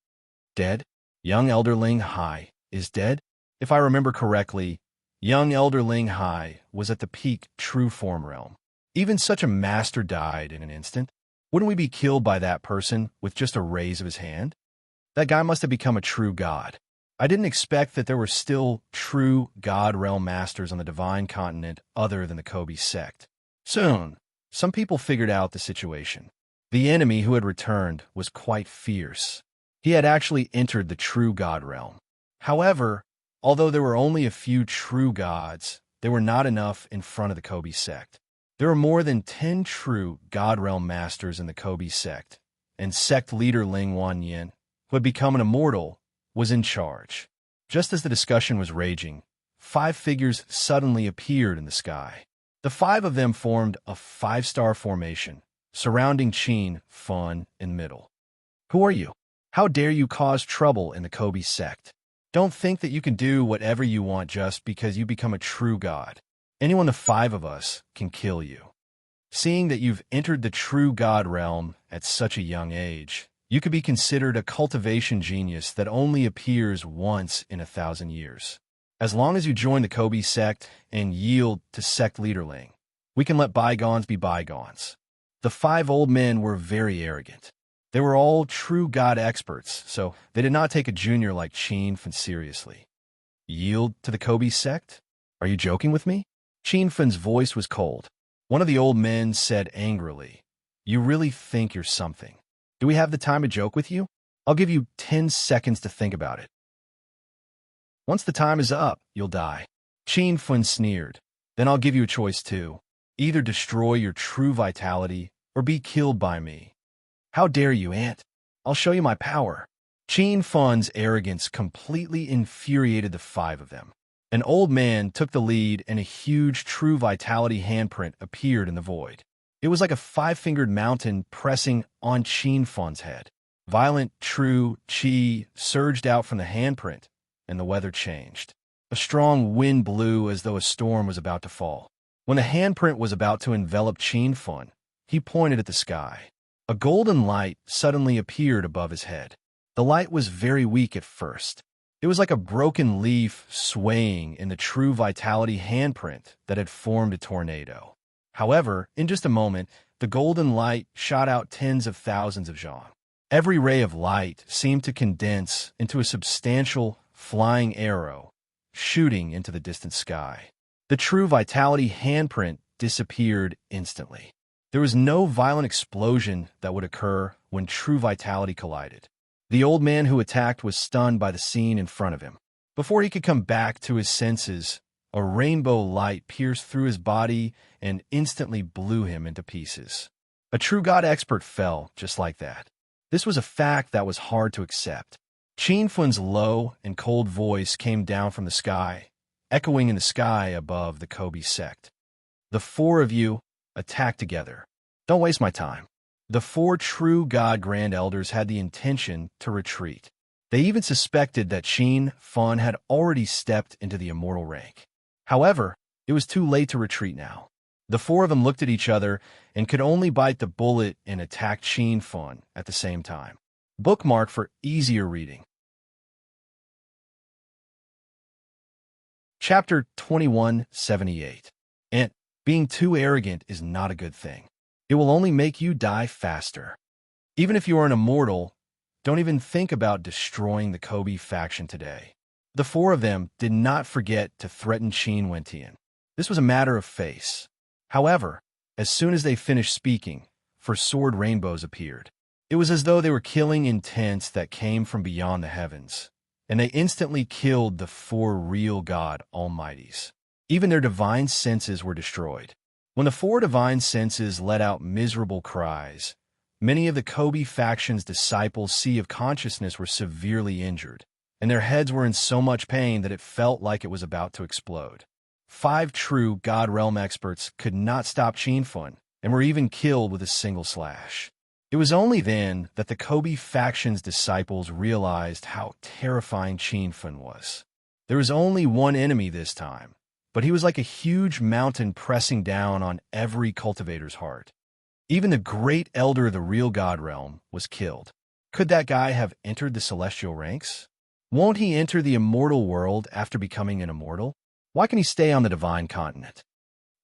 Dead? Young Elder Ling Hai is dead? If I remember correctly, young Elder Ling Hai was at the peak true form realm. Even such a master died in an instant. Wouldn't we be killed by that person with just a raise of his hand? That guy must have become a true god. I didn't expect that there were still true god realm masters on the divine continent other than the Kobe sect. Soon, some people figured out the situation. The enemy who had returned was quite fierce. He had actually entered the true god realm. However, although there were only a few true gods, they were not enough in front of the Kobe sect. There were more than 10 true God Realm Masters in the Kobe sect, and sect leader Ling Wanyin, who had become an immortal, was in charge. Just as the discussion was raging, 5 figures suddenly appeared in the sky. The 5 of them formed a 5-star formation, surrounding Qin, Fun, and Middle. Who are you? How dare you cause trouble in the Kobe sect? Don't think that you can do whatever you want just because you become a true god. Anyone the 5 of us can kill you. Seeing that you've entered the true god realm at such a young age, you could be considered a cultivation genius that only appears once in 1,000 years. As long as you join the Kobe sect and yield to sect leader Ling, we can let bygones be bygones. The 5 old men were very arrogant. They were all true god experts, so they did not take a junior like Qin Fen seriously. Yield to the Kobe sect? Are you joking with me? Qin Fen's voice was cold. One of the old men said angrily, "You really think you're something? Do we have the time to joke with you? I'll give you 10 seconds to think about it. Once the time is up, you'll die." Qin Fen sneered. "Then I'll give you a choice too. Either destroy your true vitality or be killed by me." "How dare you, Ant? I'll show you my power." Qin Fen's arrogance completely infuriated the 5 of them. An old man took the lead and a huge true vitality handprint appeared in the void. It was like a 5-fingered mountain pressing on Qin Fen's head. Violent true qi surged out from the handprint, and the weather changed. A strong wind blew as though a storm was about to fall. When the handprint was about to envelop Qin Fen, he pointed at the sky. A golden light suddenly appeared above his head. The light was very weak at first. It was like a broken leaf swaying in the true vitality handprint that had formed a tornado. However, in just a moment, the golden light shot out tens of thousands of zhang. Every ray of light seemed to condense into a substantial flying arrow, shooting into the distant sky. The true vitality handprint disappeared instantly. There was no violent explosion that would occur when true vitality collided. The old man who attacked was stunned by the scene in front of him. Before he could come back to his senses, a rainbow light pierced through his body and instantly blew him into pieces. A true god expert fell just like that. This was a fact that was hard to accept. Qin Fun's low and cold voice came down from the sky, echoing in the sky above the Kobe sect. The four of you, attack together. Don't waste my time. The four true God Grand Elders had the intention to retreat. They even suspected that Qin Fun had already stepped into the immortal rank. However, it was too late to retreat now. The four of them looked at each other and could only bite the bullet and attack Qin Fun at the same time. Bookmark for easier reading. Chapter 2178. And being too arrogant is not a good thing. It will only make you die faster. Even if you are an immortal, don't even think about destroying the Kobe faction today. The four of them did not forget to threaten Qin Wentian. This was a matter of face. However, as soon as they finished speaking, four sword rainbows appeared. It was as though they were killing intents that came from beyond the heavens, and they instantly killed the four real God Almighties. Even their divine senses were destroyed. When the four divine senses let out miserable cries, many of the Kobe faction's disciples' sea of consciousness were severely injured, and their heads were in so much pain that it felt like it was about to explode. 5 true God Realm experts could not stop Qin Fun, and were even killed with a single slash. It was only then that the Kobe faction's disciples realized how terrifying Qin Fun was. There was only one enemy this time, but he was like a huge mountain pressing down on every cultivator's heart. Even the great elder of the real God Realm was killed. Could that guy have entered the celestial ranks? Won't he enter the immortal world after becoming an immortal? Why can he stay on the divine continent?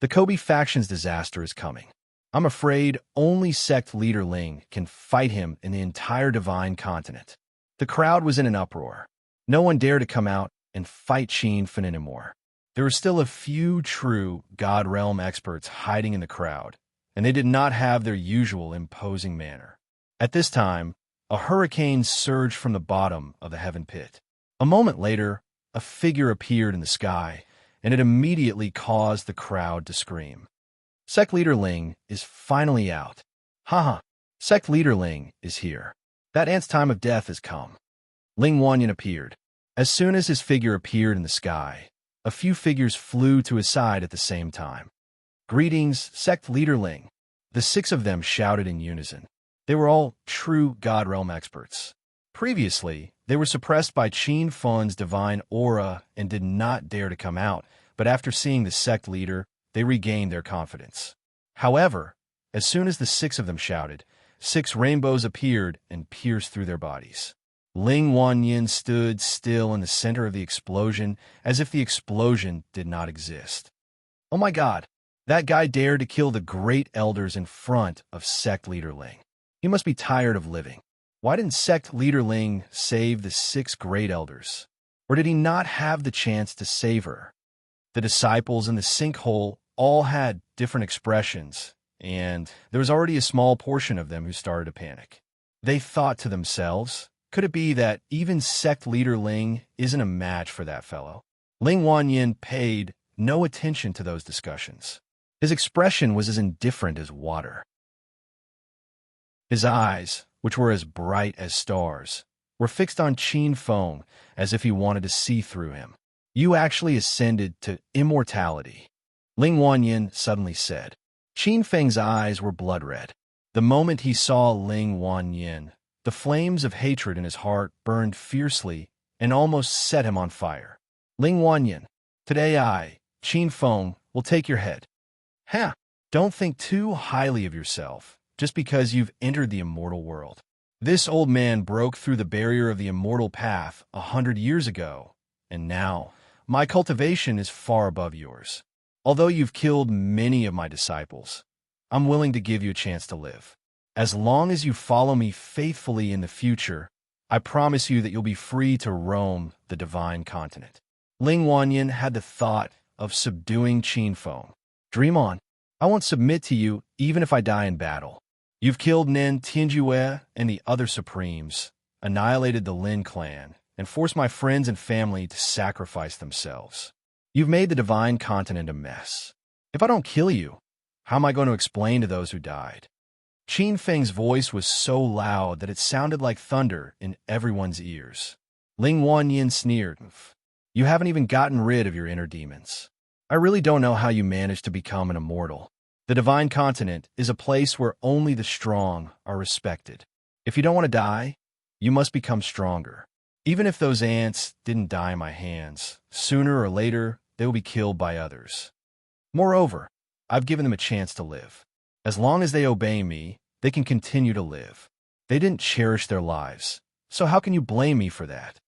The Kobe faction's disaster is coming. I'm afraid only sect leader Ling can fight him in the entire divine continent. The crowd was in an uproar. No one dared to come out and fight Qin Fun anymore. There were still a few true God Realm experts hiding in the crowd, and they did not have their usual imposing manner. At this time, a hurricane surged from the bottom of the heaven pit. A moment later, a figure appeared in the sky, and it immediately caused the crowd to scream. Sect Leader Ling is finally out. Haha, Sect Leader Ling is here. That ant's time of death has come. Ling Wanyan appeared. As soon as his figure appeared in the sky, a few figures flew to his side at the same time. Greetings, Sect Leader Ling. The 6 of them shouted in unison. They were all true God Realm experts. Previously, they were suppressed by Qin Fun's divine aura and did not dare to come out, but after seeing the sect leader, they regained their confidence. However, as soon as the 6 of them shouted, 6 rainbows appeared and pierced through their bodies. Ling Wanyin stood still in the center of the explosion as if the explosion did not exist. Oh my God, that guy dared to kill the great elders in front of Sect Leader Ling. He must be tired of living. Why didn't Sect Leader Ling save the 6 great elders? Or did he not have the chance to save her? The disciples in the sinkhole all had different expressions, and there was already a small portion of them who started to panic. They thought to themselves, could it be that even Sect Leader Ling isn't a match for that fellow? Ling Wanyin paid no attention to those discussions. His expression was as indifferent as water. His eyes, which were as bright as stars, were fixed on Qin Feng as if he wanted to see through him. You actually ascended to immortality, Ling Wanyin suddenly said. Qin Feng's eyes were blood red. The moment he saw Ling Wanyin, the flames of hatred in his heart burned fiercely and almost set him on fire. Ling Wanyin, today I, Qin Feng, will take your head. Ha! Don't think too highly of yourself just because you've entered the immortal world. This old man broke through the barrier of the immortal path 100 years ago, and now my cultivation is far above yours. Although you've killed many of my disciples, I'm willing to give you a chance to live. As long as you follow me faithfully in the future, I promise you that you'll be free to roam the divine continent. Ling Wanyin had the thought of subduing Qin Feng. Dream on. I won't submit to you even if I die in battle. You've killed Nen Tianjue and the other supremes, annihilated the Lin clan, and forced my friends and family to sacrifice themselves. You've made the divine continent a mess. If I don't kill you, how am I going to explain to those who died? Qin Feng's voice was so loud that it sounded like thunder in everyone's ears. Ling Wanyin sneered. You haven't even gotten rid of your inner demons. I really don't know how you managed to become an immortal. The divine continent is a place where only the strong are respected. If you don't want to die, you must become stronger. Even if those ants didn't die in my hands, sooner or later, they will be killed by others. Moreover, I've given them a chance to live. As long as they obey me, they can continue to live. They didn't cherish their lives, so how can you blame me for that?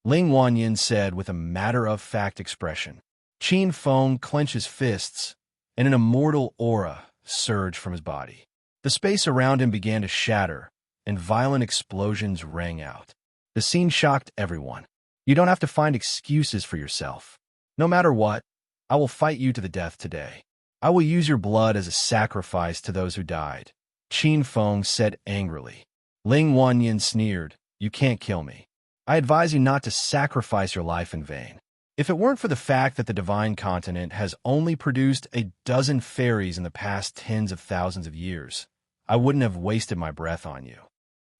Ling Wanyin said with a matter-of-fact expression. Qin Feng clenched his fists, and an immortal aura surged from his body. The space around him began to shatter, and violent explosions rang out. The scene shocked everyone. You don't have to find excuses for yourself. No matter what, I will fight you to the death today. I will use your blood as a sacrifice to those who died, Qin Feng said angrily. Ling Wanyin sneered, You can't kill me. I advise you not to sacrifice your life in vain. If it weren't for the fact that the divine continent has only produced a dozen fairies in the past tens of thousands of years, I wouldn't have wasted my breath on you.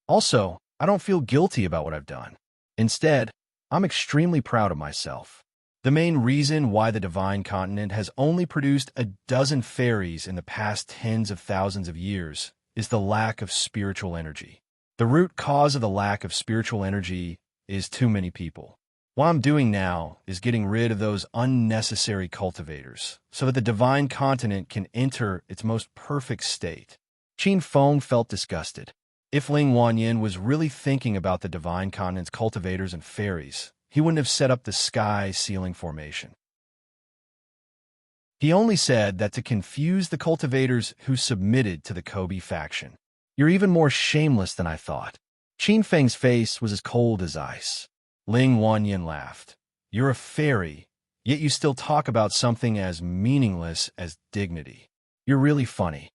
Also, I don't feel guilty about what I've done. Instead, I'm extremely proud of myself. The main reason why the divine continent has only produced a dozen fairies in the past tens of thousands of years is the lack of spiritual energy. The root cause of the lack of spiritual energy is too many people. What I'm doing now is getting rid of those unnecessary cultivators so that the divine continent can enter its most perfect state. Qin Feng felt disgusted. If Ling Wanyin was really thinking about the divine continent's cultivators and fairies, he wouldn't have set up the sky ceiling formation. He only said that to confuse the cultivators who submitted to the Kobe faction. You're even more shameless than I thought. Qin Feng's face was as cold as ice. Ling Wanyin laughed. You're a fairy, yet you still talk about something as meaningless as dignity. You're really funny.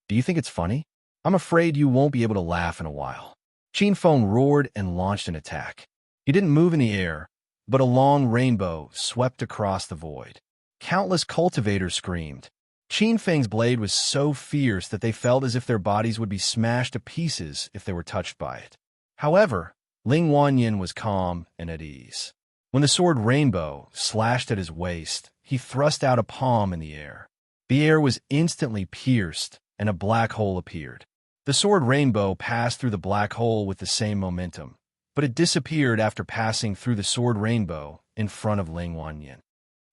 Do you think it's funny? I'm afraid you won't be able to laugh in a while. Qin Feng roared and launched an attack. He didn't move in the air, but a long rainbow swept across the void. Countless cultivators screamed. Qin Feng's blade was so fierce that they felt as if their bodies would be smashed to pieces if they were touched by it. However, Ling Wanyin was calm and at ease. When the sword Rainbow slashed at his waist, he thrust out a palm in the air. The air was instantly pierced, and a black hole appeared. The sword Rainbow passed through the black hole with the same momentum, but it disappeared after passing through the sword Rainbow in front of Ling Wanyin.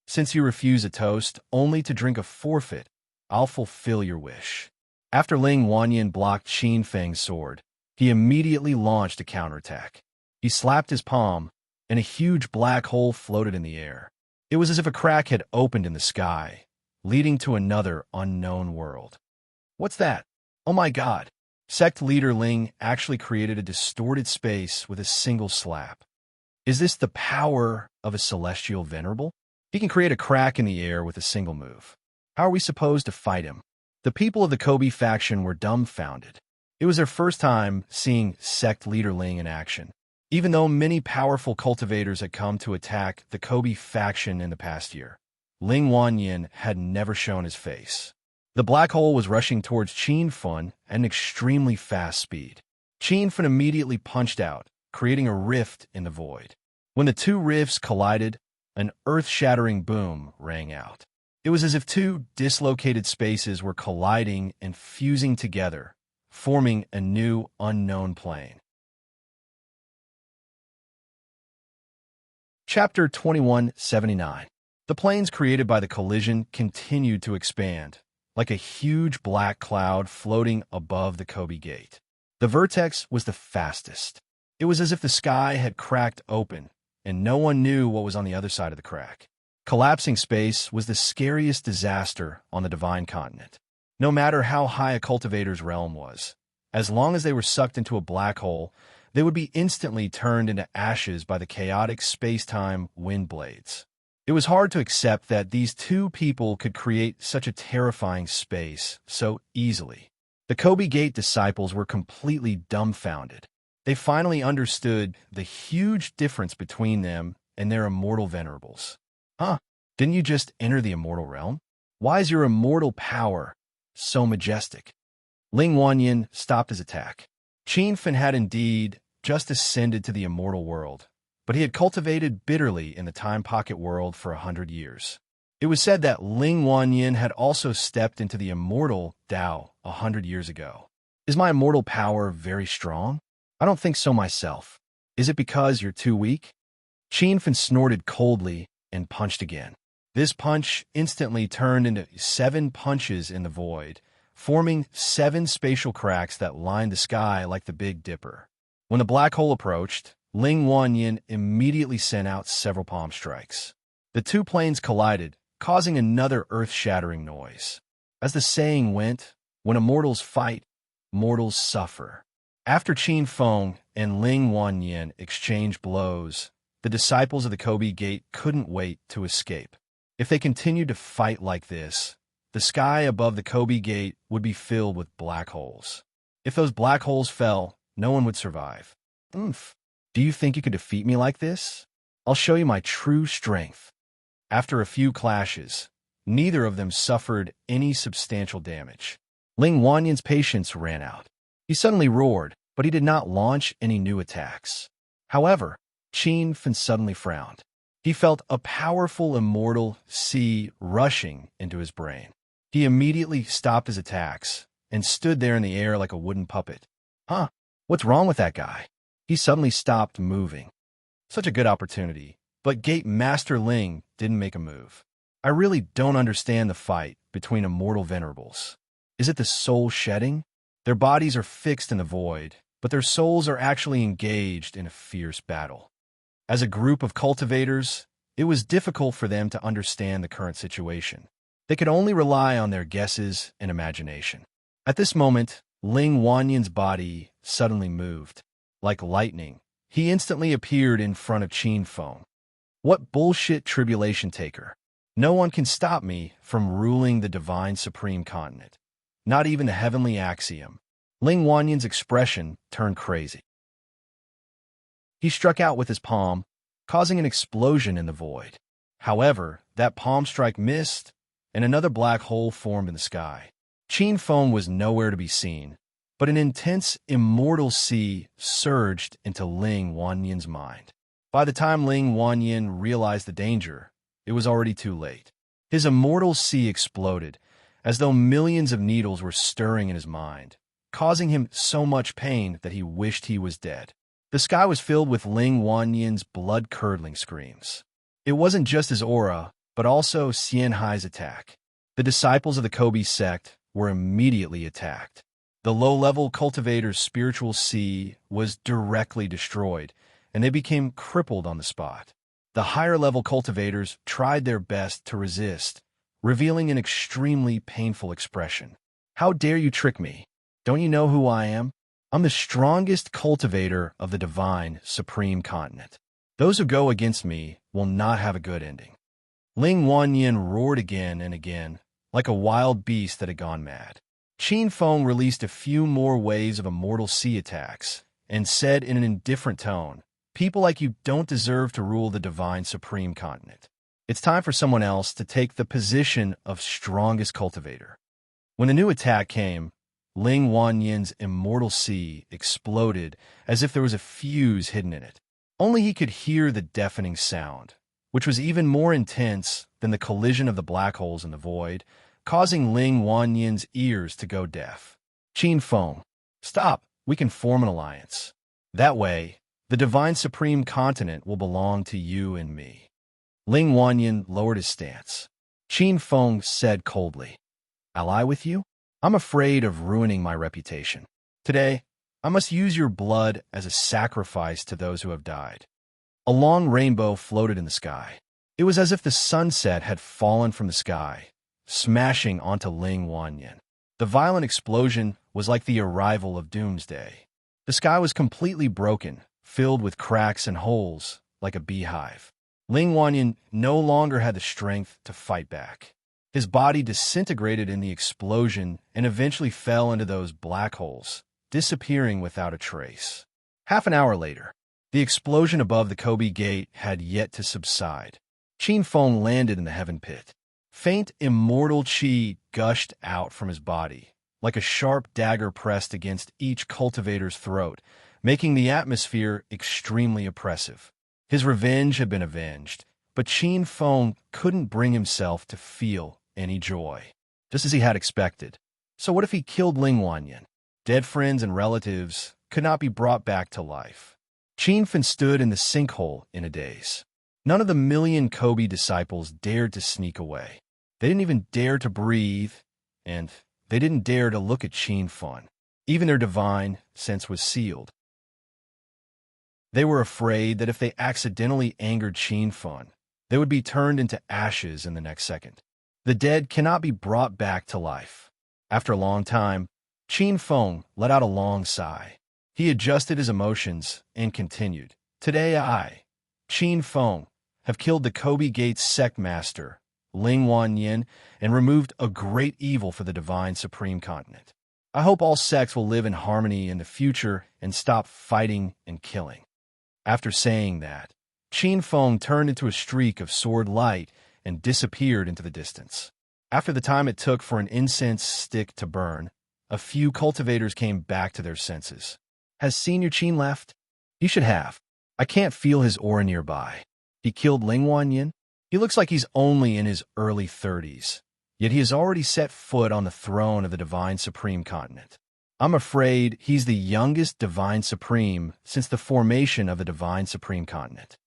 Since you refuse a toast only to drink a forfeit, I'll fulfill your wish. After Ling Wanyin blocked Qin Feng's sword, he immediately launched a counterattack. He slapped his palm, and a huge black hole floated in the air. It was as if a crack had opened in the sky, leading to another unknown world. What's that? Oh my god! Sect leader Ling actually created a distorted space with a single slap. Is this the power of a celestial venerable? He can create a crack in the air with a single move. How are we supposed to fight him? The people of the Kobe faction were dumbfounded. It was their first time seeing sect leader Ling in action. Even though many powerful cultivators had come to attack the Kobe faction in the past year, Ling Wanyin had never shown his face. The black hole was rushing towards Qin Feng at an extremely fast speed. Qin Feng immediately punched out, creating a rift in the void. When the two rifts collided, an earth-shattering boom rang out. It was as if two dislocated spaces were colliding and fusing together, forming a new, unknown plane. Chapter 2179. The planes created by the collision continued to expand, like a huge black cloud floating above the Kobe Gate. The vertex was the fastest. It was as if the sky had cracked open, and no one knew what was on the other side of the crack. Collapsing space was the scariest disaster on the divine continent. No matter how high a cultivator's realm was, as long as they were sucked into a black hole, they would be instantly turned into ashes by the chaotic space-time wind blades. It was hard to accept that these two people could create such a terrifying space so easily. The Kobe Gate disciples were completely dumbfounded. They finally understood the huge difference between them and their immortal venerables. Huh? Didn't you just enter the immortal realm? Why is your immortal power so majestic? Ling Wanyin stopped his attack. Qin Feng had indeed just ascended to the immortal world, but he had cultivated bitterly in the Time Pocket world for 100 years. It was said that Ling Wanyin had also stepped into the immortal Dao 100 years ago. Is my immortal power very strong? I don't think so myself. Is it because you're too weak? Qianfen snorted coldly and punched again. This punch instantly turned into 7 punches in the void, forming 7 spatial cracks that lined the sky like the Big Dipper. When the black hole approached, Ling Wanyin immediately sent out several palm strikes. The 2 planes collided, causing another earth-shattering noise. As the saying went, when immortals fight, mortals suffer. After Qin Feng and Ling Wanyin exchanged blows, the disciples of the Kobe Gate couldn't wait to escape. If they continued to fight like this, the sky above the Kobe Gate would be filled with black holes. If those black holes fell, no one would survive. Oomph. Do you think you could defeat me like this? I'll show you my true strength. After a few clashes, neither of them suffered any substantial damage. Ling Wanyin's patience ran out. He suddenly roared, but he did not launch any new attacks. However, Qianfen suddenly frowned. He felt a powerful immortal sea rushing into his brain. He immediately stopped his attacks and stood there in the air like a wooden puppet. Huh? What's wrong with that guy? He suddenly stopped moving. Such a good opportunity, but Gate Master Ling didn't make a move. I really don't understand the fight between immortal venerables. Is it the soul shedding? Their bodies are fixed in the void, but their souls are actually engaged in a fierce battle. As a group of cultivators, it was difficult for them to understand the current situation. They could only rely on their guesses and imagination. At this moment, Ling Wanyin's body suddenly moved. Like lightning, he instantly appeared in front of Qin Feng. What bullshit tribulation taker! No one can stop me from ruling the divine supreme continent. Not even the heavenly axiom. Ling Wanyin's expression turned crazy. He struck out with his palm, causing an explosion in the void. However, that palm strike missed, and another black hole formed in the sky. Qin Feng was nowhere to be seen, but an intense, immortal sea surged into Ling Wanyin's mind. By the time Ling Wanyin realized the danger, it was already too late. His immortal sea exploded, as though millions of needles were stirring in his mind, causing him so much pain that he wished he was dead. The sky was filled with Ling Wanyin's blood-curdling screams. It wasn't just his aura, but also Xianhai's attack. The disciples of the Kobe sect were immediately attacked. The low-level cultivator's spiritual sea was directly destroyed, and they became crippled on the spot. The higher-level cultivators tried their best to resist, revealing an extremely painful expression. How dare you trick me? Don't you know who I am? I'm the strongest cultivator of the divine supreme continent. Those who go against me will not have a good ending. Ling Wanyin roared again and again, like a wild beast that had gone mad. Qin Feng released a few more waves of immortal sea attacks and said in an indifferent tone, "People like you don't deserve to rule the divine supreme continent. It's time for someone else to take the position of strongest cultivator." When the new attack came, Ling Wanyin's immortal sea exploded as if there was a fuse hidden in it. Only he could hear the deafening sound, which was even more intense than the collision of the black holes in the void, causing Ling Wanyin's ears to go deaf. Qin Feng, stop, we can form an alliance. That way, the divine supreme continent will belong to you and me. Ling Wanyin lowered his stance. Qin Feng said coldly, "Ally with you? I'm afraid of ruining my reputation. Today, I must use your blood as a sacrifice to those who have died." A long rainbow floated in the sky. It was as if the sunset had fallen from the sky, smashing onto Ling Wanyin. The violent explosion was like the arrival of doomsday. The sky was completely broken, filled with cracks and holes, like a beehive. Ling Wanyin no longer had the strength to fight back. His body disintegrated in the explosion and eventually fell into those black holes, disappearing without a trace. Half an hour later, the explosion above the Kobe Gate had yet to subside. Qin Feng landed in the heaven pit. Faint immortal qi gushed out from his body, like a sharp dagger pressed against each cultivator's throat, making the atmosphere extremely oppressive. His revenge had been avenged, but Qin Feng couldn't bring himself to feel any joy, just as he had expected. So what if he killed Ling Wanyan? Dead friends and relatives could not be brought back to life. Qin Feng stood in the sinkhole in a daze. None of the million Kobe disciples dared to sneak away. They didn't even dare to breathe, and they didn't dare to look at Qin Feng. Even their divine sense was sealed. They were afraid that if they accidentally angered Qin Feng, they would be turned into ashes in the next second. The dead cannot be brought back to life. After a long time, Qin Feng let out a long sigh. He adjusted his emotions and continued. Today I, Qin Feng, have killed the Kobe Gates sect master, Ling Wanyan, and removed a great evil for the divine supreme continent. I hope all sects will live in harmony in the future and stop fighting and killing. After saying that, Qin Feng turned into a streak of sword light and disappeared into the distance. After the time it took for an incense stick to burn, a few cultivators came back to their senses. Has Senior Qin left? He should have. I can't feel his aura nearby. He killed Ling Wanyan? He looks like he's only in his early 30s, yet he has already set foot on the throne of the Divine Supreme Continent. I'm afraid he's the youngest Divine Supreme since the formation of the Divine Supreme Continent.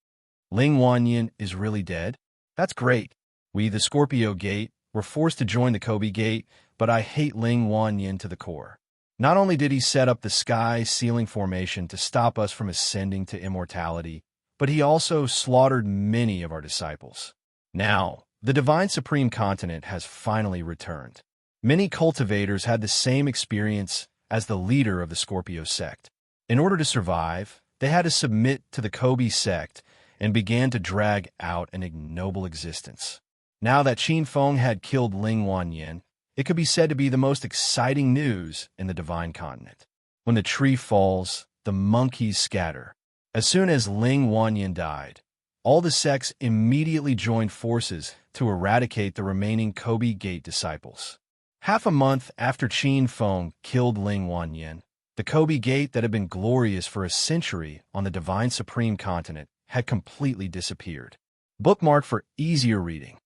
Ling Wanyan is really dead? That's great. We, the Scorpio Gate, were forced to join the Kobe Gate, but I hate Ling Wanyan to the core. Not only did he set up the sky sealing formation to stop us from ascending to immortality, but he also slaughtered many of our disciples. Now, the Divine Supreme Continent has finally returned. Many cultivators had the same experience as the leader of the Scorpio sect. In order to survive, they had to submit to the Kobe sect and began to drag out an ignoble existence. Now that Qin Feng had killed Ling Wanyan, it could be said to be the most exciting news in the Divine Continent. When the tree falls, the monkeys scatter. As soon as Ling Wanyan died, all the sects immediately joined forces to eradicate the remaining Kobe Gate disciples. Half a month after Qin Feng killed Ling Wanyan, the Kobe Gate that had been glorious for a century on the Divine Supreme Continent had completely disappeared. Bookmark for easier reading.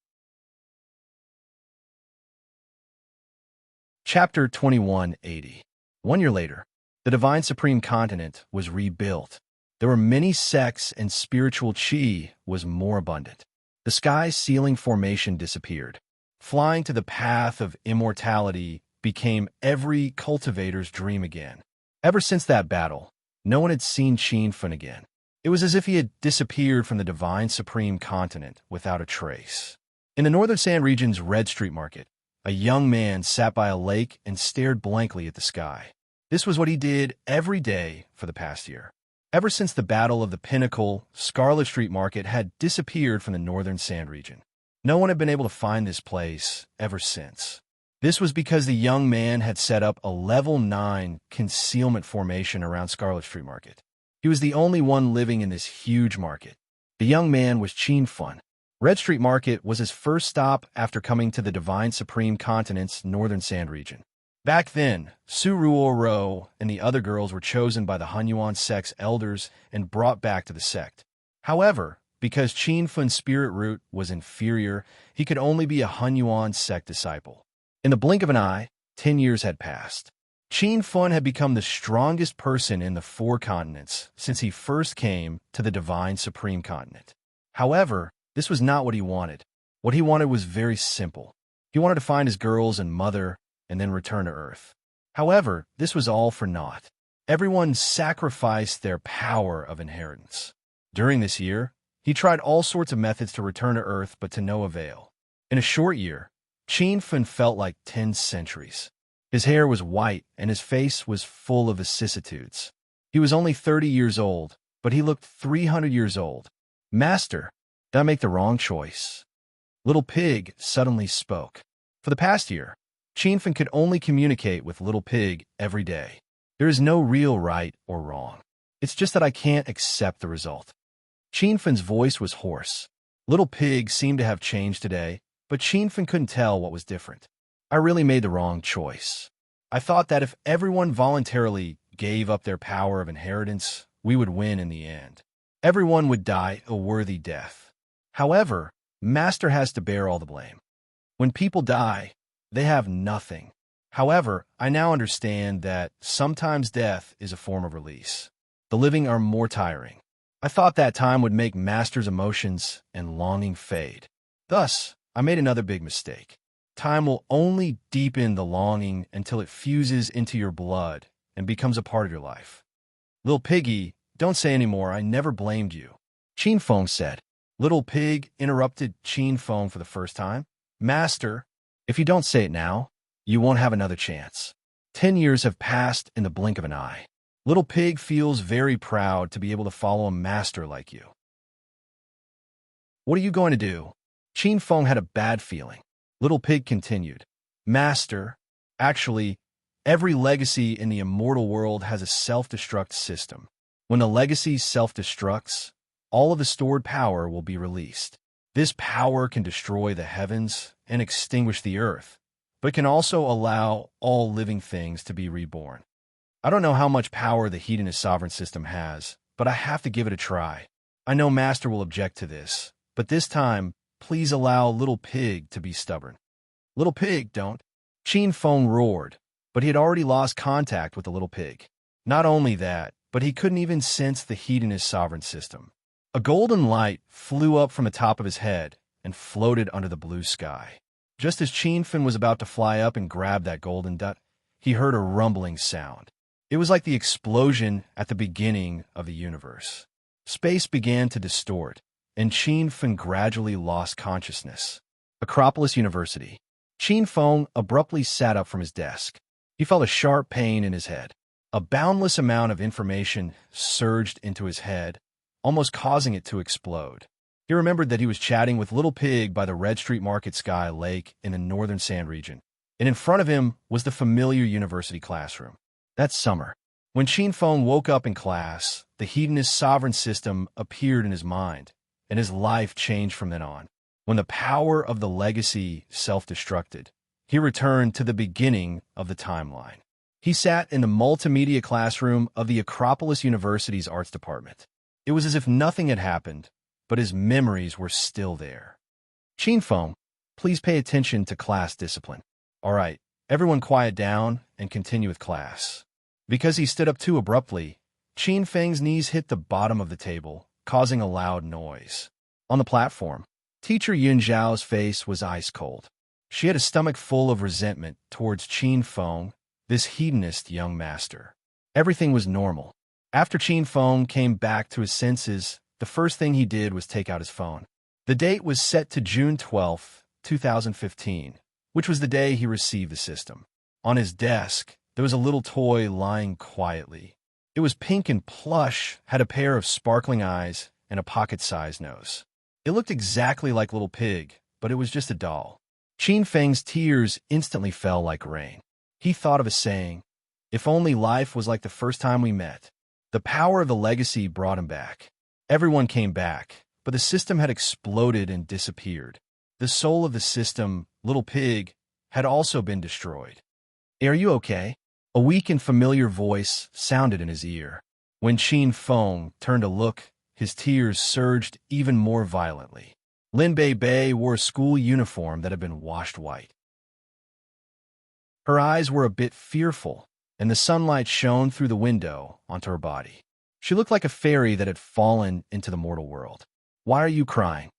Chapter 2180. 1 year later, the Divine Supreme Continent was rebuilt. There were many sects and spiritual chi was more abundant. The sky sealing formation disappeared. Flying to the path of immortality became every cultivator's dream again. Ever since that battle, no one had seen Qin Feng again. It was as if he had disappeared from the Divine Supreme Continent without a trace. In the Northern Sand region's Red Street Market, a young man sat by a lake and stared blankly at the sky. This was what he did every day for the past year. Ever since the Battle of the Pinnacle, Scarlet Street Market had disappeared from the Northern Sand region. No one had been able to find this place ever since. This was because the young man had set up a level 9 concealment formation around Scarlet Street Market. He was the only one living in this huge market. The young man was Qin Feng. Red Street Market was his first stop after coming to the Divine Supreme Continent's Northern Sand region. Back then, Su Ruoro and the other girls were chosen by the Hunyuan sect's elders and brought back to the sect. However, because Qin Feng's spirit root was inferior, he could only be a Hunyuan sect disciple. In the blink of an eye, 10 years had passed. Qin Feng had become the strongest person in the 4 continents since he first came to the Divine Supreme Continent. However, this was not what he wanted. What he wanted was very simple. He wanted to find his girls and mother and then return to Earth. However, this was all for naught. Everyone sacrificed their power of inheritance. During this year, he tried all sorts of methods to return to Earth, but to no avail. In a short year, Qin Feng felt like 10 centuries. His hair was white and his face was full of vicissitudes. He was only 30 years old, but he looked 300 years old. Master, did I make the wrong choice? Little Pig suddenly spoke. For the past year, Qin Feng could only communicate with Little Pig every day. There is no real right or wrong. It's just that I can't accept the result. Qin Feng's voice was hoarse. Little Pig seemed to have changed today, but Qin Feng couldn't tell what was different. I really made the wrong choice. I thought that if everyone voluntarily gave up their power of inheritance, we would win in the end. Everyone would die a worthy death. However, Master has to bear all the blame. When people die, they have nothing. However, I now understand that sometimes death is a form of release. The living are more tiring. I thought that time would make Master's emotions and longing fade. Thus, I made another big mistake. Time will only deepen the longing until it fuses into your blood and becomes a part of your life. Little Piggy, don't say any more. I never blamed you. Chin Feng said. Little Pig interrupted Chin Feng for the first time. Master, if you don't say it now, you won't have another chance. 10 years have passed in the blink of an eye. Little Pig feels very proud to be able to follow a master like you. What are you going to do? Chin Feng had a bad feeling. Little Pig continued. Master, actually, every legacy in the immortal world has a self-destruct system. When the legacy self-destructs, all of the stored power will be released. This power can destroy the heavens and extinguish the earth, but can also allow all living things to be reborn. I don't know how much power the Hedonist sovereign system has, but I have to give it a try. I know Master will object to this, but this time, please allow Little Pig to be stubborn. Little Pig, don't. Chin Feng roared, but he had already lost contact with the Little Pig. Not only that, but he couldn't even sense the Hedonist sovereign system. A golden light flew up from the top of his head and floated under the blue sky. Just as Chin Feng was about to fly up and grab that golden dot, he heard a rumbling sound. It was like the explosion at the beginning of the universe. Space began to distort, and Chin Feng gradually lost consciousness. Acropolis University. Chin Feng abruptly sat up from his desk. He felt a sharp pain in his head. A boundless amount of information surged into his head, almost causing it to explode. He remembered that he was chatting with Little Pig by the Red Street Market Sky Lake in the northern sand region, and in front of him was the familiar university classroom. That summer, when Chin Feng woke up in class, the Hedonist sovereign system appeared in his mind, and his life changed from then on. When the power of the legacy self-destructed, he returned to the beginning of the timeline. He sat in the multimedia classroom of the Acropolis University's arts department. It was as if nothing had happened, but his memories were still there. Chin Feng, please pay attention to class discipline. All right, everyone quiet down and continue with class. Because he stood up too abruptly, Chin Feng's knees hit the bottom of the table, causing a loud noise. On the platform, Teacher Yun Zhao's face was ice cold. She had a stomach full of resentment towards Chin Feng, this hedonist young master. Everything was normal. After Chin Feng came back to his senses, the first thing he did was take out his phone. The date was set to June 12, 2015, which was the day he received the system. On his desk, there was a little toy lying quietly. It was pink and plush, had a pair of sparkling eyes, and a pocket-sized nose. It looked exactly like Little Pig, but it was just a doll. Chin Feng's tears instantly fell like rain. He thought of a saying, "If only life was like the first time we met." The power of the legacy brought him back. Everyone came back, but the system had exploded and disappeared. The soul of the system, Little Pig, had also been destroyed. "Are you okay?" A weak and familiar voice sounded in his ear. When Chin Feng turned to look, his tears surged even more violently. Lin Bei wore a school uniform that had been washed white. Her eyes were a bit fearful, and the sunlight shone through the window onto her body. She looked like a fairy that had fallen into the mortal world. "Why are you crying?"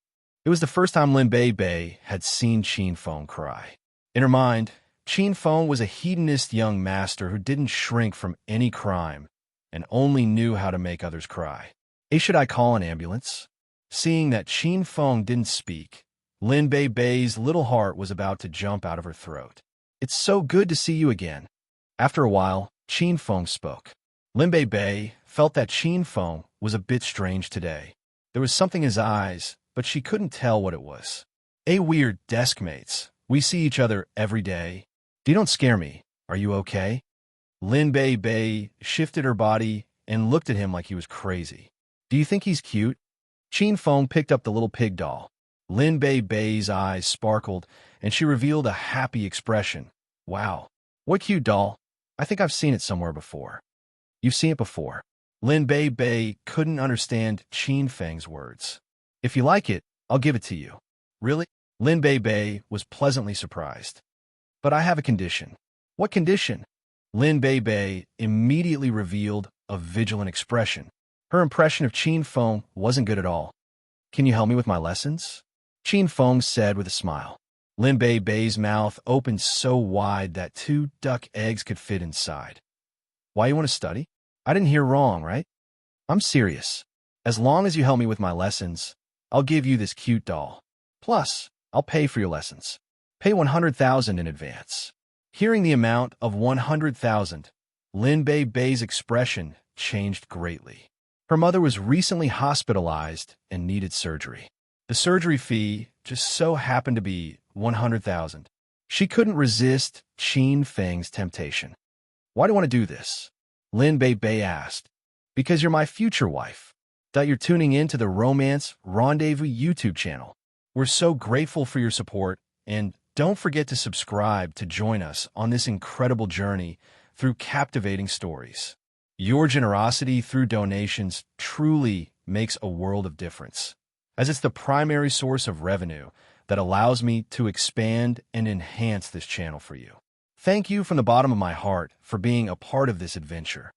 It was the first time Lin Bei had seen Chin Feng cry. In her mind, Chin Feng was a hedonist young master who didn't shrink from any crime and only knew how to make others cry. Should I call an ambulance? Seeing that Chin Feng didn't speak, Lin Bei's little heart was about to jump out of her throat. "It's so good to see you again." After a while, Chin Feng spoke. Lin Bei felt that Chin Feng was a bit strange today. There was something in his eyes, but she couldn't tell what it was. "We're desk mates. We see each other every day. You don't scare me. Are you okay?" Lin Bei shifted her body and looked at him like he was crazy. "Do you think he's cute?" Chin Feng picked up the little pig doll. Lin Bei's eyes sparkled, and she revealed a happy expression. "Wow, what cute doll. I think I've seen it somewhere before." "You've seen it before. Lin Bei couldn't understand Qin Feng's words. If you like it, I'll give it to you. Really? Lin Bei was pleasantly surprised. But I have a condition. What condition? Lin Bei immediately revealed a vigilant expression. Her impression of Qin Feng wasn't good at all. Can you help me with my lessons? Qin Feng said with a smile. Lin Bei's mouth opened so wide that 2 duck eggs could fit inside. Why you want to study? I didn't hear wrong, right? I'm serious. As long as you help me with my lessons, I'll give you this cute doll. Plus, I'll pay for your lessons. Pay 100,000 in advance. Hearing the amount of 100,000, Lin Bei's expression changed greatly. Her mother was recently hospitalized and needed surgery. The surgery fee just so happened to be 100,000. She couldn't resist Qin Feng's temptation. Why do you want to do this? Lin Bei asked. Because you're my future wife. That you're tuning in to the Romance Rendezvous YouTube channel. We're so grateful for your support, and don't forget to subscribe to join us on this incredible journey through captivating stories. Your generosity through donations truly makes a world of difference, as it's the primary source of revenue that allows me to expand and enhance this channel for you. Thank you from the bottom of my heart for being a part of this adventure.